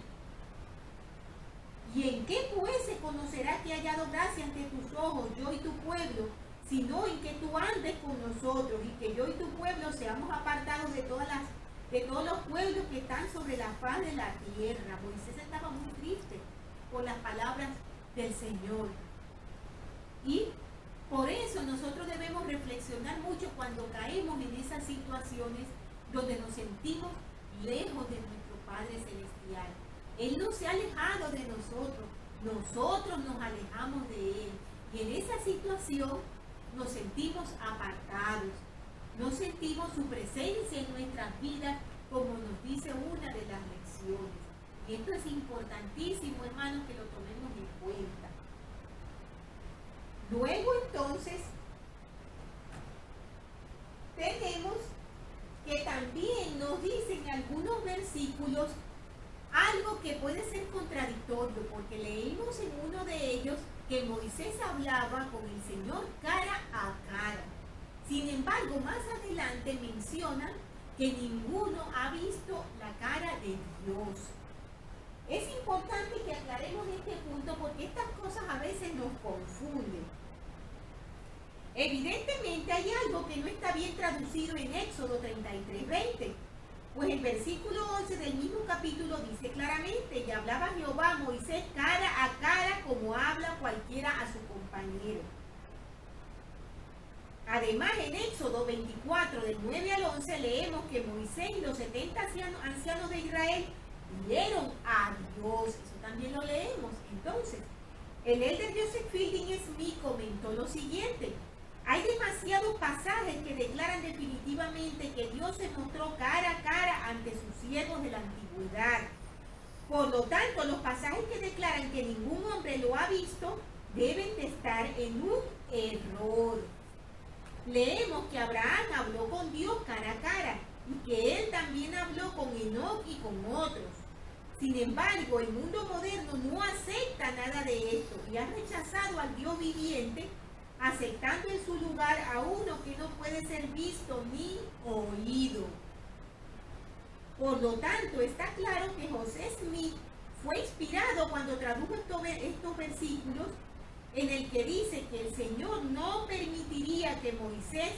¿Y en qué pues se conocerá que he hallado gracia ante tus ojos, yo y tu pueblo, sino en que tú andes con nosotros y que yo y tu pueblo seamos apartados de todos los pueblos que están sobre la faz de la tierra? Moisés estaba muy triste por las palabras del Señor. Y por eso nosotros debemos reflexionar mucho cuando caemos en esas situaciones donde nos sentimos lejos de nuestro Padre Celestial. Él no se ha alejado de nosotros, nosotros nos alejamos de Él. Y en esa situación nos sentimos apartados, no sentimos su presencia en nuestras vidas, como nos dice una de las lecciones. Y esto es importantísimo, hermanos, que lo tomemos en cuenta. Luego entonces tenemos que también nos dicen algunos versículos algo que puede ser contradictorio, porque leímos en uno de ellos que Moisés hablaba con el Señor cara a cara. Sin embargo, más adelante menciona que ninguno ha visto la cara de Dios. Es importante que aclaremos este punto porque estas cosas a veces nos confunden. Evidentemente hay algo que no está bien traducido en Éxodo 33:20, pues el versículo 11 del mismo capítulo dice claramente, y hablaba Jehová a Moisés cara a cara como habla cualquiera a su compañero. Además, en Éxodo 24, del 9 al 11, leemos que Moisés y los 70 ancianos de Israel vieron a Dios. Eso también lo leemos. Entonces, el elder Joseph Fielding Smith comentó lo siguiente. Hay demasiados pasajes que declaran definitivamente que Dios se mostró cara a cara ante sus siervos de la antigüedad. Por lo tanto, los pasajes que declaran que ningún hombre lo ha visto deben de estar en un error. Leemos que Abraham habló con Dios cara a cara y que él también habló con Enoc y con otros. Sin embargo, el mundo moderno no acepta nada de esto y ha rechazado al Dios viviente, aceptando en su lugar a uno que no puede ser visto ni oído. Por lo tanto, está claro que José Smith fue inspirado cuando tradujo estos versículos en el que dice que el Señor no permitiría que Moisés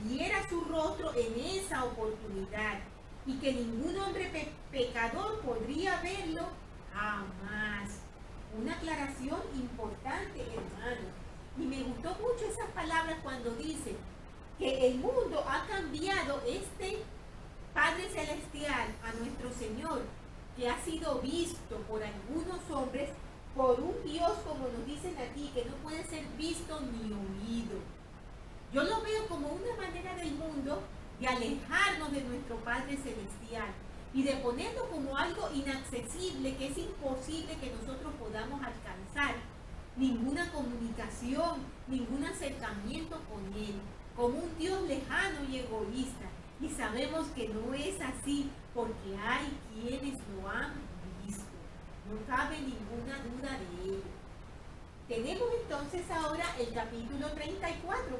viera su rostro en esa oportunidad y que ningún hombre pecador podría verlo jamás. Una aclaración importante, hermanos. Y me gustó mucho esas palabras cuando dice que el mundo ha cambiado este Padre Celestial a nuestro Señor, que ha sido visto por algunos hombres, por un Dios, como nos dicen aquí, que no puede ser visto ni oído. Yo lo veo como una manera del mundo de alejarnos de nuestro Padre Celestial y de ponerlo como algo inaccesible, que es imposible que nosotros podamos alcanzar ninguna comunicación, ningún acercamiento con Él, como un Dios lejano y egoísta. Y sabemos que no es así, porque hay quienes lo han No cabe ninguna duda de ello. Tenemos entonces ahora el capítulo 34,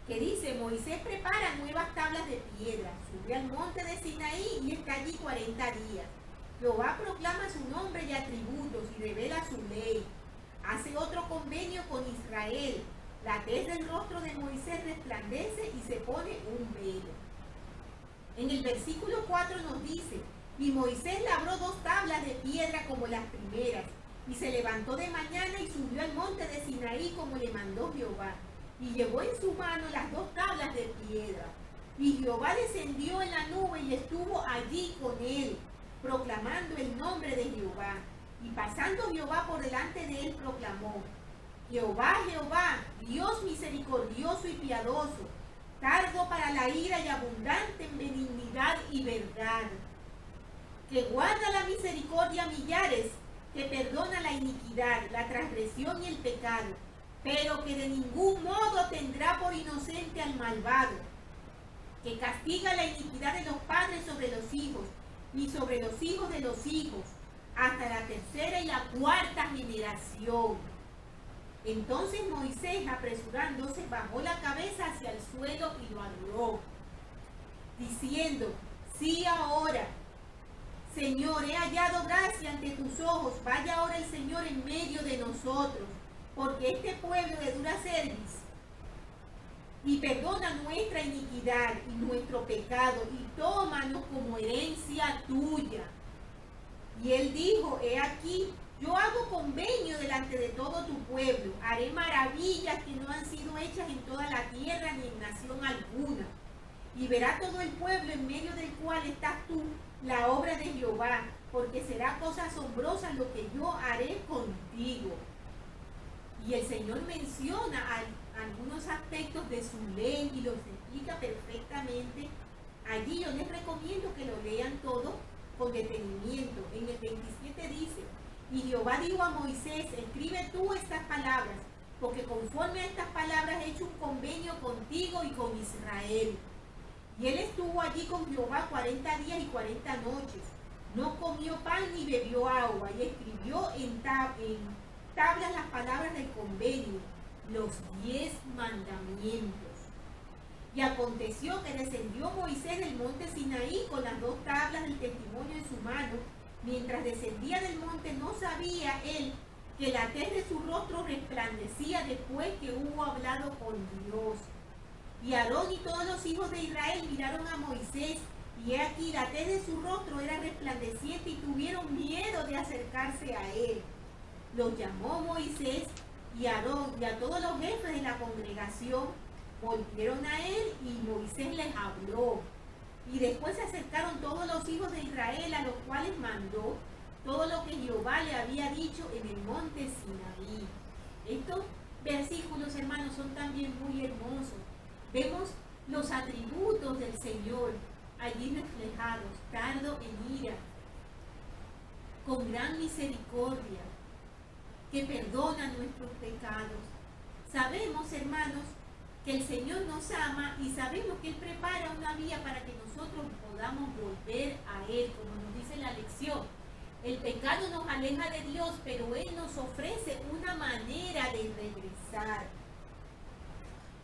que dice: Moisés prepara nuevas tablas de piedra, sube al monte de Sinaí y está allí 40 días. Jehová proclama su nombre y atributos y revela su ley. Hace otro convenio con Israel. La tez del rostro de Moisés resplandece y se pone un velo. En el versículo 4 nos dice: y Moisés labró 2 tablas de piedra como las primeras, y se levantó de mañana y subió al monte de Sinaí como le mandó Jehová, y llevó en su mano las 2 tablas de piedra. Y Jehová descendió en la nube y estuvo allí con él, proclamando el nombre de Jehová. Y pasando Jehová por delante de él, proclamó: Jehová, Jehová, Dios misericordioso y piadoso, tardo para la ira y abundante en benignidad y verdad, que guarda la misericordia a millares, que perdona la iniquidad, la transgresión y el pecado, pero que de ningún modo tendrá por inocente al malvado, que castiga la iniquidad de los padres sobre los hijos, y sobre los hijos de los hijos, hasta la 3ª y la 4ª generación. Entonces Moisés, apresurándose, bajó la cabeza hacia el suelo y lo adoró, diciendo: sí, ahora, Señor, he hallado gracia ante tus ojos. Vaya ahora el Señor en medio de nosotros, porque este pueblo de dura cerviz, y perdona nuestra iniquidad y nuestro pecado, y tómanos como herencia tuya. Y él dijo: he aquí, yo hago convenio delante de todo tu pueblo, haré maravillas que no han sido hechas en toda la tierra ni en nación alguna. Y verá todo el pueblo en medio del cual estás tú la obra de Jehová, porque será cosa asombrosa lo que yo haré contigo. Y el Señor menciona algunos aspectos de su ley y los explica perfectamente. Allí yo les recomiendo que lo lean todo con detenimiento. En el 27 dice: y Jehová dijo a Moisés: escribe tú estas palabras, porque conforme a estas palabras he hecho un convenio contigo y con Israel. Y él estuvo allí con Jehová 40 días y 40 noches. No comió pan ni bebió agua, y escribió en tablas las palabras del convenio, los 10 mandamientos. Y aconteció que descendió Moisés del monte Sinaí con las 2 tablas del testimonio en su mano. Mientras descendía del monte, no sabía él que la tez de su rostro resplandecía después que hubo hablado con Dios. Y Aarón y todos los hijos de Israel miraron a Moisés, y he aquí la tez de su rostro era resplandeciente, y tuvieron miedo de acercarse a él. Los llamó Moisés y Aarón y a todos los jefes de la congregación, volvieron a él, y Moisés les habló. Y después se acercaron todos los hijos de Israel, a los cuales mandó todo lo que Jehová le había dicho en el monte Sinaí. Estos versículos, hermanos, son también muy hermosos. Vemos los atributos del Señor allí reflejados: tardo en ira, con gran misericordia, que perdona nuestros pecados. Sabemos, hermanos, que el Señor nos ama, y sabemos que Él prepara una vía para que nosotros podamos volver a Él, como nos dice la lección. El pecado nos aleja de Dios, pero Él nos ofrece una manera de regresar.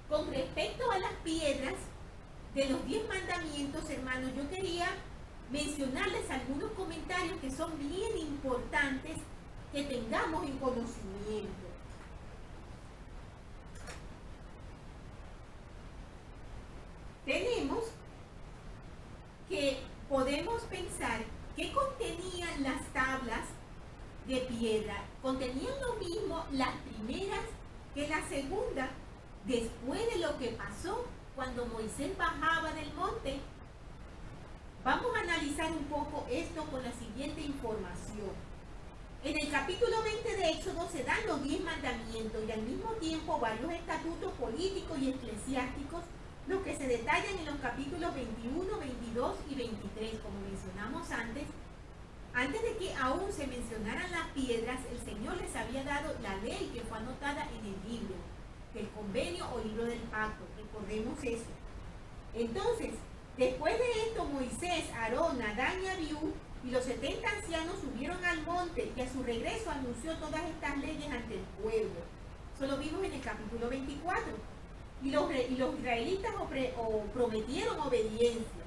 Con respecto a las piedras de los 10 mandamientos, hermanos, yo quería mencionarles algunos comentarios que son bien importantes que tengamos en conocimiento. Tenemos que podemos pensar qué contenían las tablas de piedra. Contenían lo mismo las primeras que la segunda, después de lo que pasó cuando Moisés bajaba del monte. Vamos a analizar un poco esto con la siguiente información. En el capítulo 20 de Éxodo se dan los 10 mandamientos y al mismo tiempo varios estatutos políticos y eclesiásticos, los que se detallan en los capítulos 21, 22 y 23, como mencionamos antes. Antes de que aún se mencionaran las piedras, el Señor les había dado la ley que fue anotada en el libro del convenio o libro del pacto. Recordemos eso. Entonces, después de esto, Moisés, Aarón, Nadán y Abiú Y los 70 ancianos subieron al monte y a su regreso anunció todas estas leyes ante el pueblo. Eso lo vimos en el capítulo 24. Y los israelitas prometieron obediencia.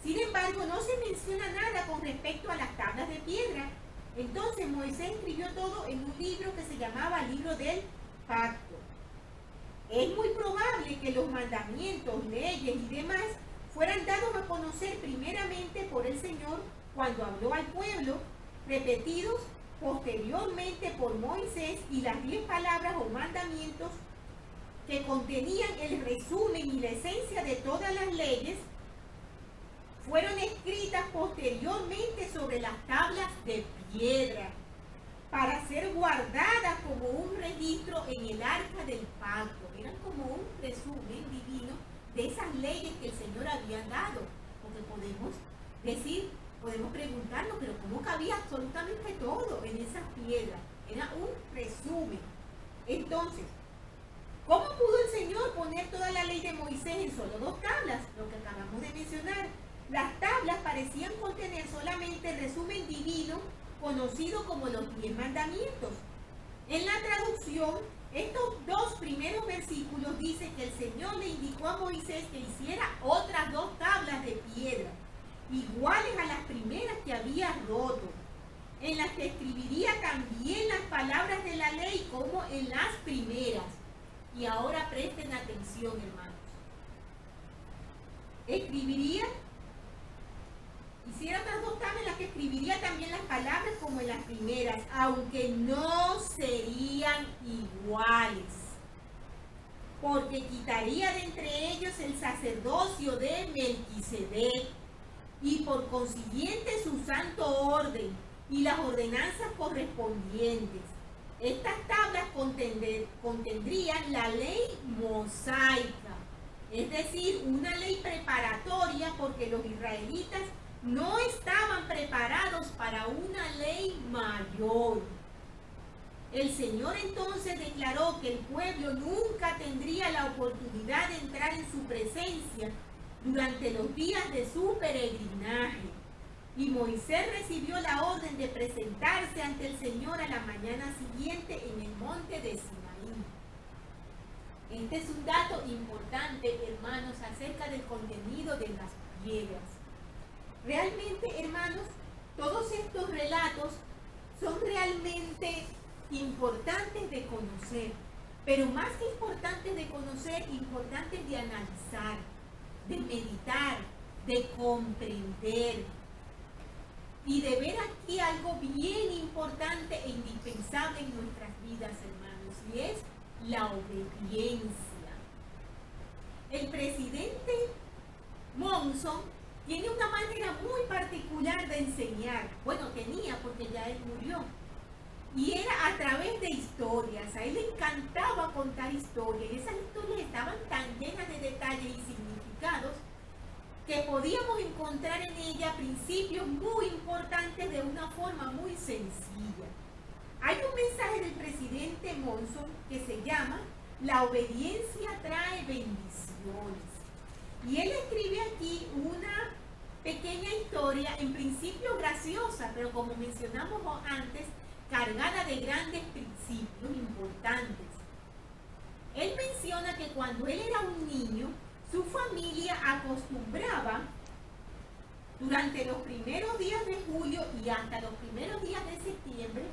Sin embargo, no se menciona nada con respecto a las tablas de piedra. Entonces Moisés escribió todo en un libro que se llamaba Libro del Pacto. Es muy probable que los mandamientos, leyes y demás fueran dados a conocer primeramente por el Señor cuando habló al pueblo, repetidos posteriormente por Moisés, y las 10 palabras o mandamientos que contenían el resumen y la esencia de todas las leyes fueron escritas posteriormente sobre las tablas de piedra para ser guardadas como un registro en el arca del pacto. Eran como un resumen divino de esas leyes que el Señor había dado. Porque podemos decir, podemos preguntarnos, pero ¿cómo cabía absolutamente todo en esas piedras? Era un resumen. Entonces, ¿cómo pudo el Señor poner toda la ley de Moisés en solo 2 tablas? Lo que acabamos de mencionar. Las tablas parecían contener solamente el resumen divino conocido como los 10 mandamientos. En la traducción, estos 2 primeros versículos dicen que el Señor le indicó a Moisés que hiciera otras 2 tablas de piedra, iguales a las primeras que había roto, en las que escribiría también las palabras de la ley como en las primeras. Y ahora presten atención, hermanos. Hiciera otras 2 tablas en las que escribiría también las palabras como en las primeras, aunque no serían iguales, porque quitaría de entre ellos el sacerdocio de Melquisedec y por consiguiente su santo orden y las ordenanzas correspondientes. Estas tablas contendrían la ley mosaica, es decir, una ley preparatoria porque los israelitas no estaban preparados para una ley mayor. El Señor entonces declaró que el pueblo nunca tendría la oportunidad de entrar en su presencia durante los días de su peregrinaje. Y Moisés recibió la orden de presentarse ante el Señor a la mañana siguiente en el monte de Sinaí. Este es un dato importante, hermanos, acerca del contenido de las piedras. Realmente, hermanos, todos estos relatos son realmente importantes de conocer, pero más que importantes de conocer, importantes de analizar, de meditar, de comprender y de ver aquí algo bien importante e indispensable en nuestras vidas, hermanos, y es la obediencia. El presidente Monson tiene una manera muy particular de enseñar. Bueno, tenía porque ya él murió. Y era a través de historias. A él le encantaba contar historias. Y esas historias estaban tan llenas de detalles y significados que podíamos encontrar en ella principios muy importantes de una forma muy sencilla. Hay un mensaje del presidente Monson que se llama "La obediencia trae bendiciones". Y él escribe aquí una pequeña historia, en principio graciosa, pero como mencionamos antes, cargada de grandes principios importantes. Él menciona que cuando él era un niño, su familia acostumbraba, durante los primeros días de julio y hasta los primeros días de septiembre,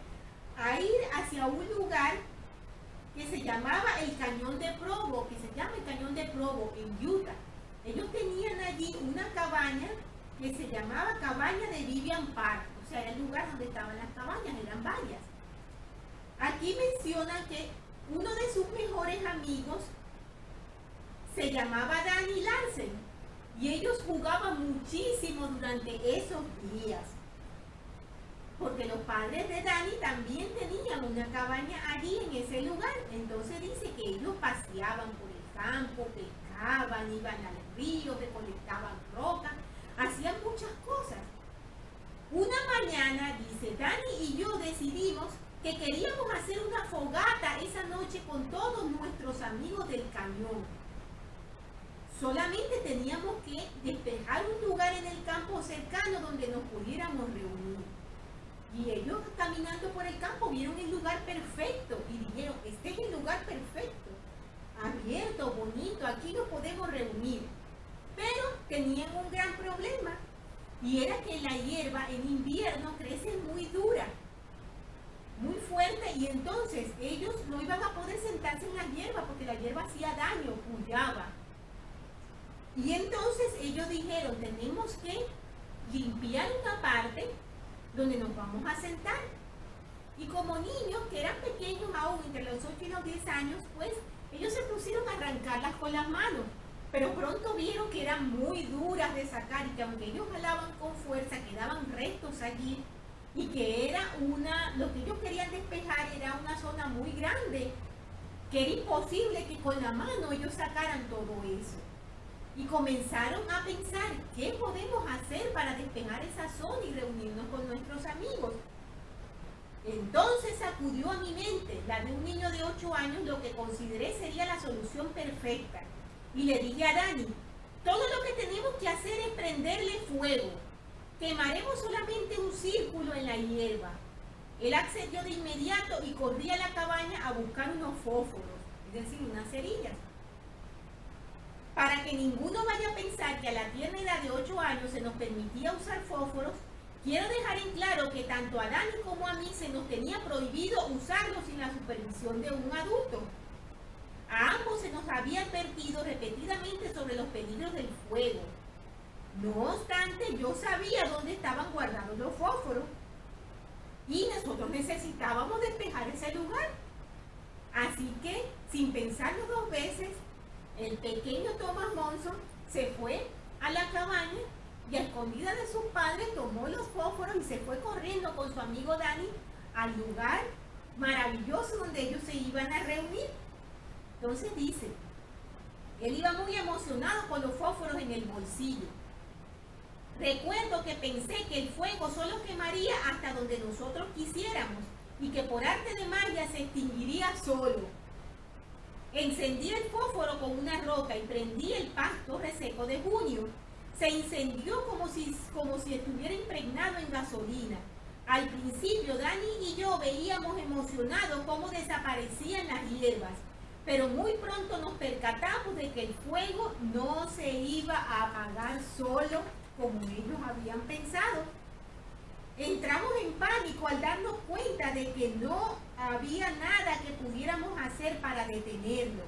a ir hacia un lugar que se llamaba el Cañón de Provo, en Utah. Ellos tenían allí una cabaña que se llamaba Cabaña de Vivian Park, o sea, era el lugar donde estaban las cabañas, eran varias. Aquí menciona que uno de sus mejores amigos se llamaba Danny Larsen y ellos jugaban muchísimo durante esos días, porque los padres de Danny también tenían una cabaña allí en ese lugar. Entonces dice que ellos paseaban por el campo, pescaban, iban al río, recolectaban roca, hacían muchas cosas. Una mañana, dice, Danny y yo decidimos que queríamos hacer una fogata esa noche con todos nuestros amigos del cañón. Solamente teníamos que despejar un lugar en el campo cercano donde nos pudiéramos reunir. Y ellos caminando por el campo vieron el lugar perfecto y dijeron, este es el lugar perfecto, abierto, bonito, aquí nos podemos reunir. Pero tenían un gran problema, y era que la hierba en invierno crece muy dura, muy fuerte, y entonces ellos no iban a poder sentarse en la hierba porque la hierba hacía daño, puyaba. Y entonces ellos dijeron, tenemos que limpiar una parte donde nos vamos a sentar. Y como niños que eran pequeños aún, entre los 8 y los 10 años, pues ellos se pusieron a arrancarlas con las manos. Pero pronto vieron que eran muy duras de sacar y que aunque ellos jalaban con fuerza, quedaban restos allí, y que era lo que ellos querían despejar era una zona muy grande, que era imposible que con la mano ellos sacaran todo eso. Y comenzaron a pensar, ¿qué podemos hacer para despejar esa zona y reunirnos con nuestros amigos? Entonces acudió a mi mente, la de un niño de 8 años, lo que consideré sería la solución perfecta. Y le dije a Dani, todo lo que tenemos que hacer es prenderle fuego. Quemaremos solamente un círculo en la hierba. Él accedió de inmediato y corría a la cabaña a buscar unos fósforos, es decir, unas cerillas. Para que ninguno vaya a pensar que a la tierna edad de 8 años se nos permitía usar fósforos, quiero dejar en claro que tanto a Dani como a mí se nos tenía prohibido usarlos sin la supervisión de un adulto. A ambos se nos había advertido repetidamente sobre los peligros del fuego. No obstante, yo sabía dónde estaban guardados los fósforos y nosotros necesitábamos despejar ese lugar. Así que, sin pensarlo 2 veces, el pequeño Thomas Monson se fue a la cabaña y a escondida de sus padres tomó los fósforos y se fue corriendo con su amigo Dani al lugar maravilloso donde ellos se iban a reunir. Entonces dice, él iba muy emocionado con los fósforos en el bolsillo. Recuerdo que pensé que el fuego solo quemaría hasta donde nosotros quisiéramos y que por arte de magia se extinguiría solo. Encendí el fósforo con una roca y prendí el pasto reseco de junio. Se incendió como si estuviera impregnado en gasolina. Al principio Dani y yo veíamos emocionados cómo desaparecían las hierbas, pero muy pronto nos percatamos de que el fuego no se iba a apagar solo como ellos habían pensado. Entramos en pánico al darnos cuenta de que no había nada que pudiéramos hacer para detenerlo.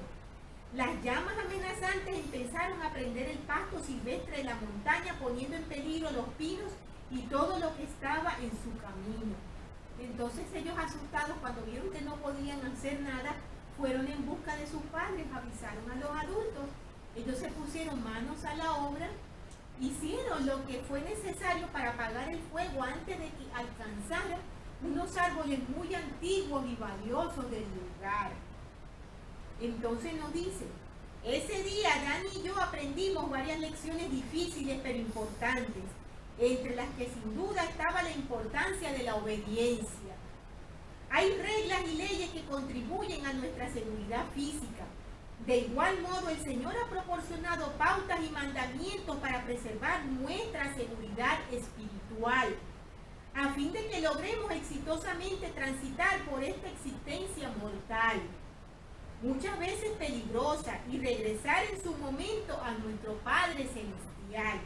Las llamas amenazantes empezaron a prender el pasto silvestre de la montaña, poniendo en peligro los pinos y todo lo que estaba en su camino. Entonces ellos, asustados cuando vieron que no podían hacer nada, fueron en busca de sus padres, avisaron a los adultos. Ellos se pusieron manos a la obra, hicieron lo que fue necesario para apagar el fuego antes de que alcanzara unos árboles muy antiguos y valiosos del lugar. Entonces nos dice, ese día Dani y yo aprendimos varias lecciones difíciles pero importantes, entre las que sin duda estaba la importancia de la obediencia. Hay reglas y leyes que contribuyen a nuestra seguridad física. De igual modo, el Señor ha proporcionado pautas y mandamientos para preservar nuestra seguridad espiritual, a fin de que logremos exitosamente transitar por esta existencia mortal, muchas veces peligrosa, y regresar en su momento a nuestro Padre Celestial.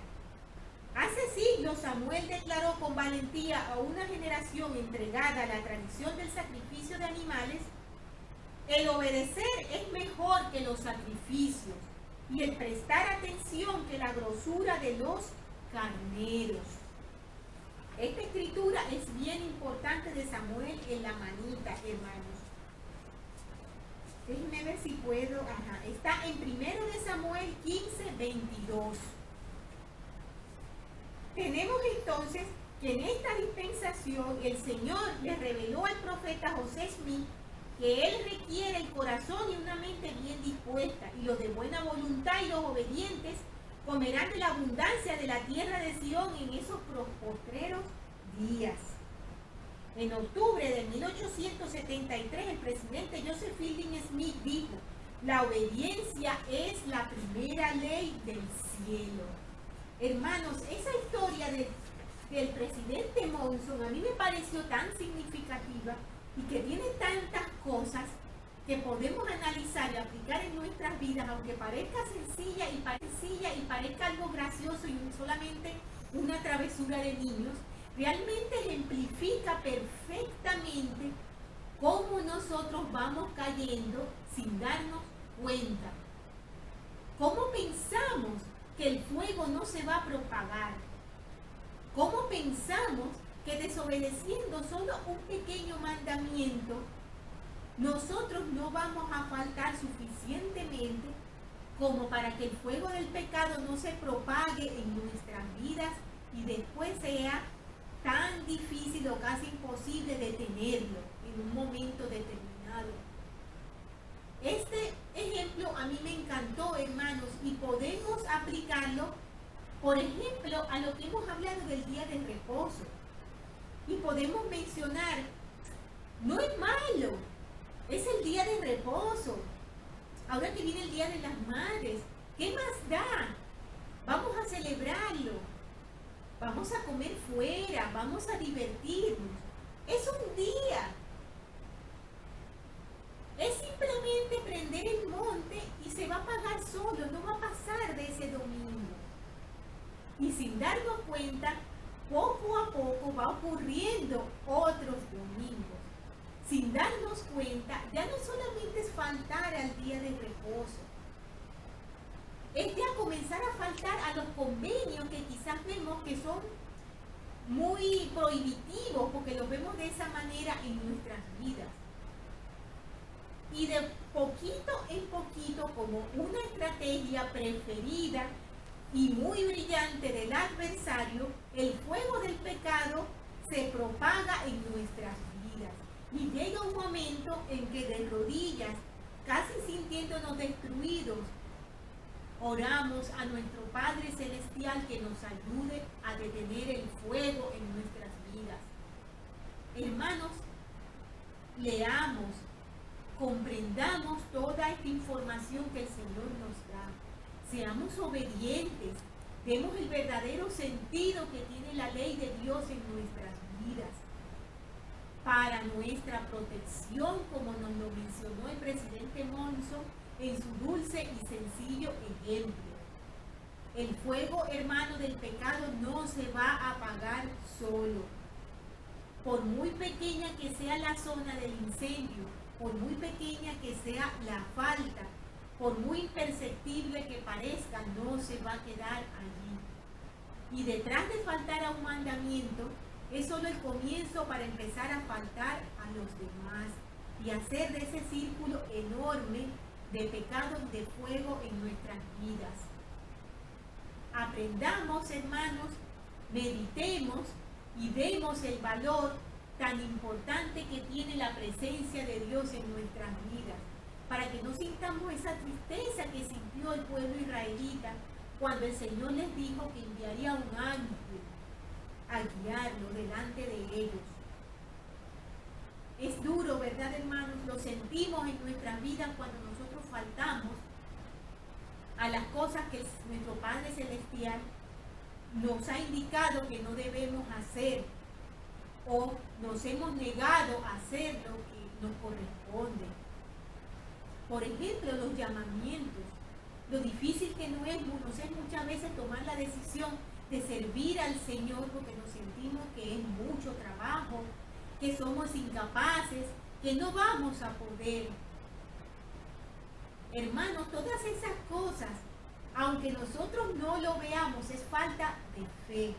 Hace siglos Samuel declaró con valentía a una generación entregada a la tradición del sacrificio de animales: el obedecer es mejor que los sacrificios, y el prestar atención que la grosura de los carneros. Esta escritura es bien importante de Samuel en la manita, hermanos. Déjenme ver si puedo. Está en 1 de Samuel 15:22. Tenemos entonces que en esta dispensación el Señor le reveló al profeta José Smith que él requiere el corazón y una mente bien dispuesta, y los de buena voluntad y los obedientes comerán de la abundancia de la tierra de Sión en esos postreros días. En octubre de 1873, el presidente Joseph Fielding Smith dijo: La obediencia es la primera ley del cielo. Hermanos, esa historia del presidente Monson a mí me pareció tan significativa y que tiene tantas cosas que podemos analizar y aplicar en nuestras vidas, aunque parezca sencilla y parezca algo gracioso y solamente una travesura de niños, realmente ejemplifica perfectamente cómo nosotros vamos cayendo sin darnos cuenta. ¿Cómo pensamos que el fuego no se va a propagar? ¿Cómo pensamos que desobedeciendo solo un pequeño mandamiento, nosotros no vamos a faltar suficientemente como para que el fuego del pecado no se propague en nuestras vidas y después sea tan difícil o casi imposible detenerlo en un momento determinado? Este ejemplo a mí me encantó, hermanos, y podemos aplicarlo, por ejemplo, a lo que hemos hablado del día de reposo. Y podemos mencionar, no es malo, es el día de reposo. Ahora que viene el Día de las Madres, ¿qué más da? Vamos a celebrarlo, vamos a comer fuera, vamos a divertirnos. Es un día. Es simplemente prender el monte y se va a apagar solo, no va a pasar de ese domingo. Y sin darnos cuenta, poco a poco va ocurriendo otros domingos. Sin darnos cuenta, ya no solamente es faltar al día de reposo, es ya comenzar a faltar a los convenios que quizás vemos que son muy prohibitivos, porque los vemos de esa manera en nuestras vidas. Y de poquito en poquito, como una estrategia preferida y muy brillante del adversario, el fuego del pecado se propaga en nuestras vidas. Y llega un momento en que de rodillas, casi sintiéndonos destruidos, oramos a nuestro Padre Celestial que nos ayude a detener el fuego en nuestras vidas. Hermanos, leamos, comprendamos toda esta información que el Señor nos da. Seamos obedientes, demos el verdadero sentido que tiene la ley de Dios en nuestras vidas, para nuestra protección, como nos lo mencionó el presidente Monson en su dulce y sencillo ejemplo. El fuego, hermano, del pecado no se va a apagar solo. Por muy pequeña que sea la zona del incendio, por muy pequeña que sea la falta, por muy imperceptible que parezca, no se va a quedar allí. Y detrás de faltar a un mandamiento, es solo el comienzo para empezar a faltar a los demás y hacer de ese círculo enorme de pecado y de fuego en nuestras vidas. Aprendamos, hermanos, meditemos y demos el valor tan importante que tiene la presencia de Dios en nuestras vidas, para que no sintamos esa tristeza que sintió el pueblo israelita cuando el Señor les dijo que enviaría un ángel a guiarlo delante de ellos. Es duro, ¿verdad, hermanos? Lo sentimos en nuestras vidas cuando nosotros faltamos a las cosas que nuestro Padre Celestial nos ha indicado que no debemos hacer, o nos hemos negado a hacer lo que nos corresponde. Por ejemplo, los llamamientos. Lo difícil que nos es muchas veces tomar la decisión de servir al Señor, porque nos sentimos que es mucho trabajo, que somos incapaces, que no vamos a poder. Hermanos, todas esas cosas, aunque nosotros no lo veamos, es falta de fe.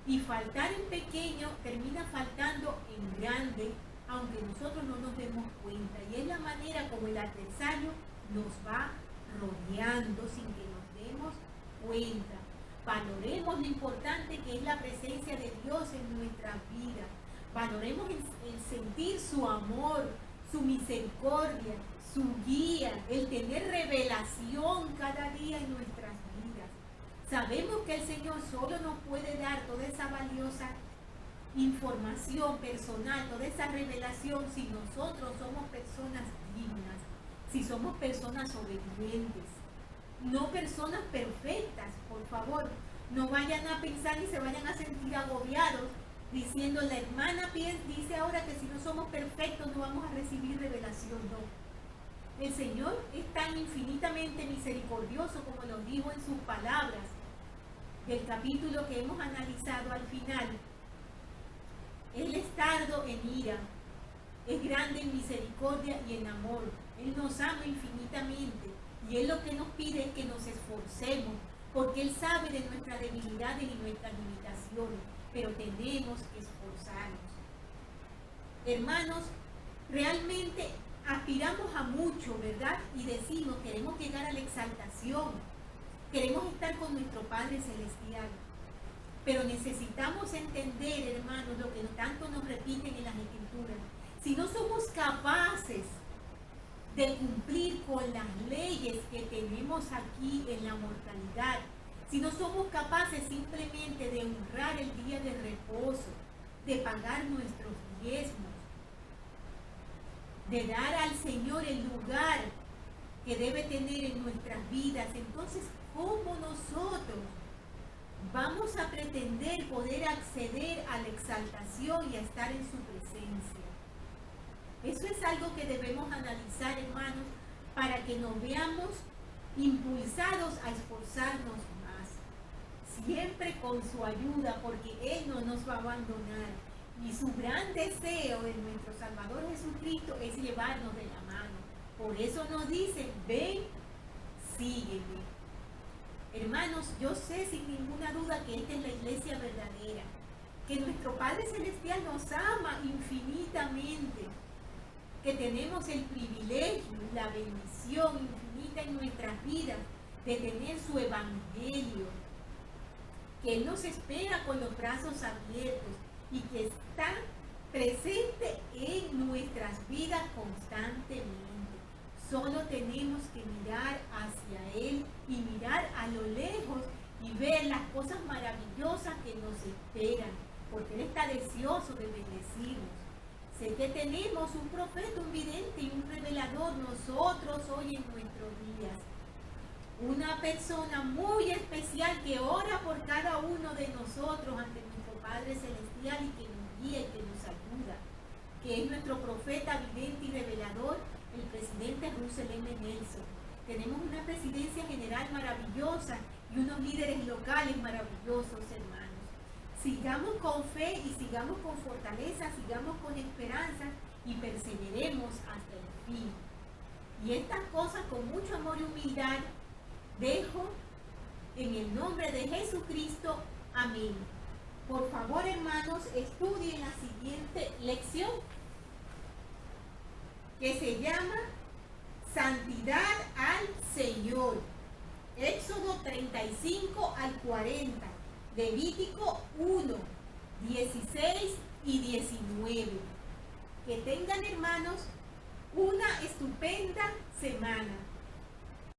Y faltar en pequeño termina faltando en grande, aunque nosotros no nos demos cuenta. Y es la manera como el adversario nos va rodeando sin que nos demos cuenta. Valoremos lo importante que es la presencia de Dios en nuestra vida. Valoremos el sentir su amor, su misericordia, su guía, el tener revelación cada día en nuestras vidas. Sabemos que el Señor solo nos puede dar toda esa valiosa información personal, toda esa revelación, si nosotros somos personas dignas, si somos personas obedientes, no personas perfectas, por favor. No vayan a pensar y se vayan a sentir agobiados diciendo, la hermana dice ahora que si no somos perfectos no vamos a recibir revelación. No. El Señor es tan infinitamente misericordioso como lo dijo en sus palabras del capítulo que hemos analizado al final. Él es tardo en ira, es grande en misericordia y en amor. Él nos ama infinitamente y Él lo que nos pide es que nos esforcemos, porque Él sabe de nuestras debilidades y nuestras limitaciones, pero tenemos que esforzarnos. Hermanos, realmente aspiramos a mucho, ¿verdad? Y decimos, queremos llegar a la exaltación, queremos estar con nuestro Padre Celestial, pero necesitamos entender, hermanos, lo que tanto nos repiten en las Escrituras. Si no somos capaces de cumplir con las leyes que tenemos aquí en la mortalidad, si no somos capaces simplemente de honrar el día de reposo, de pagar nuestros diezmos, de dar al Señor el lugar que debe tener en nuestras vidas, entonces, ¿cómo nosotros vamos a pretender poder acceder a la exaltación y a estar en su presencia? Eso es algo que debemos analizar, hermanos, para que nos veamos impulsados a esforzarnos más, siempre con su ayuda, porque Él no nos va a abandonar. Y su gran deseo en nuestro Salvador Jesucristo es llevarnos de la mano. Por eso nos dice, ven, sígueme. Hermanos, yo sé sin ninguna duda que esta es la iglesia verdadera, que nuestro Padre Celestial nos ama infinitamente, que tenemos el privilegio, la bendición infinita en nuestras vidas de tener su evangelio, que Él nos espera con los brazos abiertos y que está presente en nuestras vidas constantemente. Solo tenemos que mirar hacia Él y mirar a lo lejos y ver las cosas maravillosas que nos esperan, porque Él está deseoso de bendecirnos. Sé que tenemos un profeta, un vidente y un revelador nosotros hoy en nuestros días. Una persona muy especial que ora por cada uno de nosotros ante nuestro Padre Celestial y que nos guía y que nos ayuda, que es nuestro profeta, vidente y revelador, el presidente Russell M. Nelson. Tenemos una presidencia general maravillosa y unos líderes locales maravillosos, hermanos. Sigamos con fe y sigamos con fortaleza, sigamos con esperanza y perseveremos hasta el fin. Y estas cosas con mucho amor y humildad dejo en el nombre de Jesucristo. Amén. Por favor, hermanos, estudien la siguiente lección, que se llama Santidad al Señor. Éxodo 35 al 40. Levítico 1, 16 y 19. Que tengan, hermanos, una estupenda semana.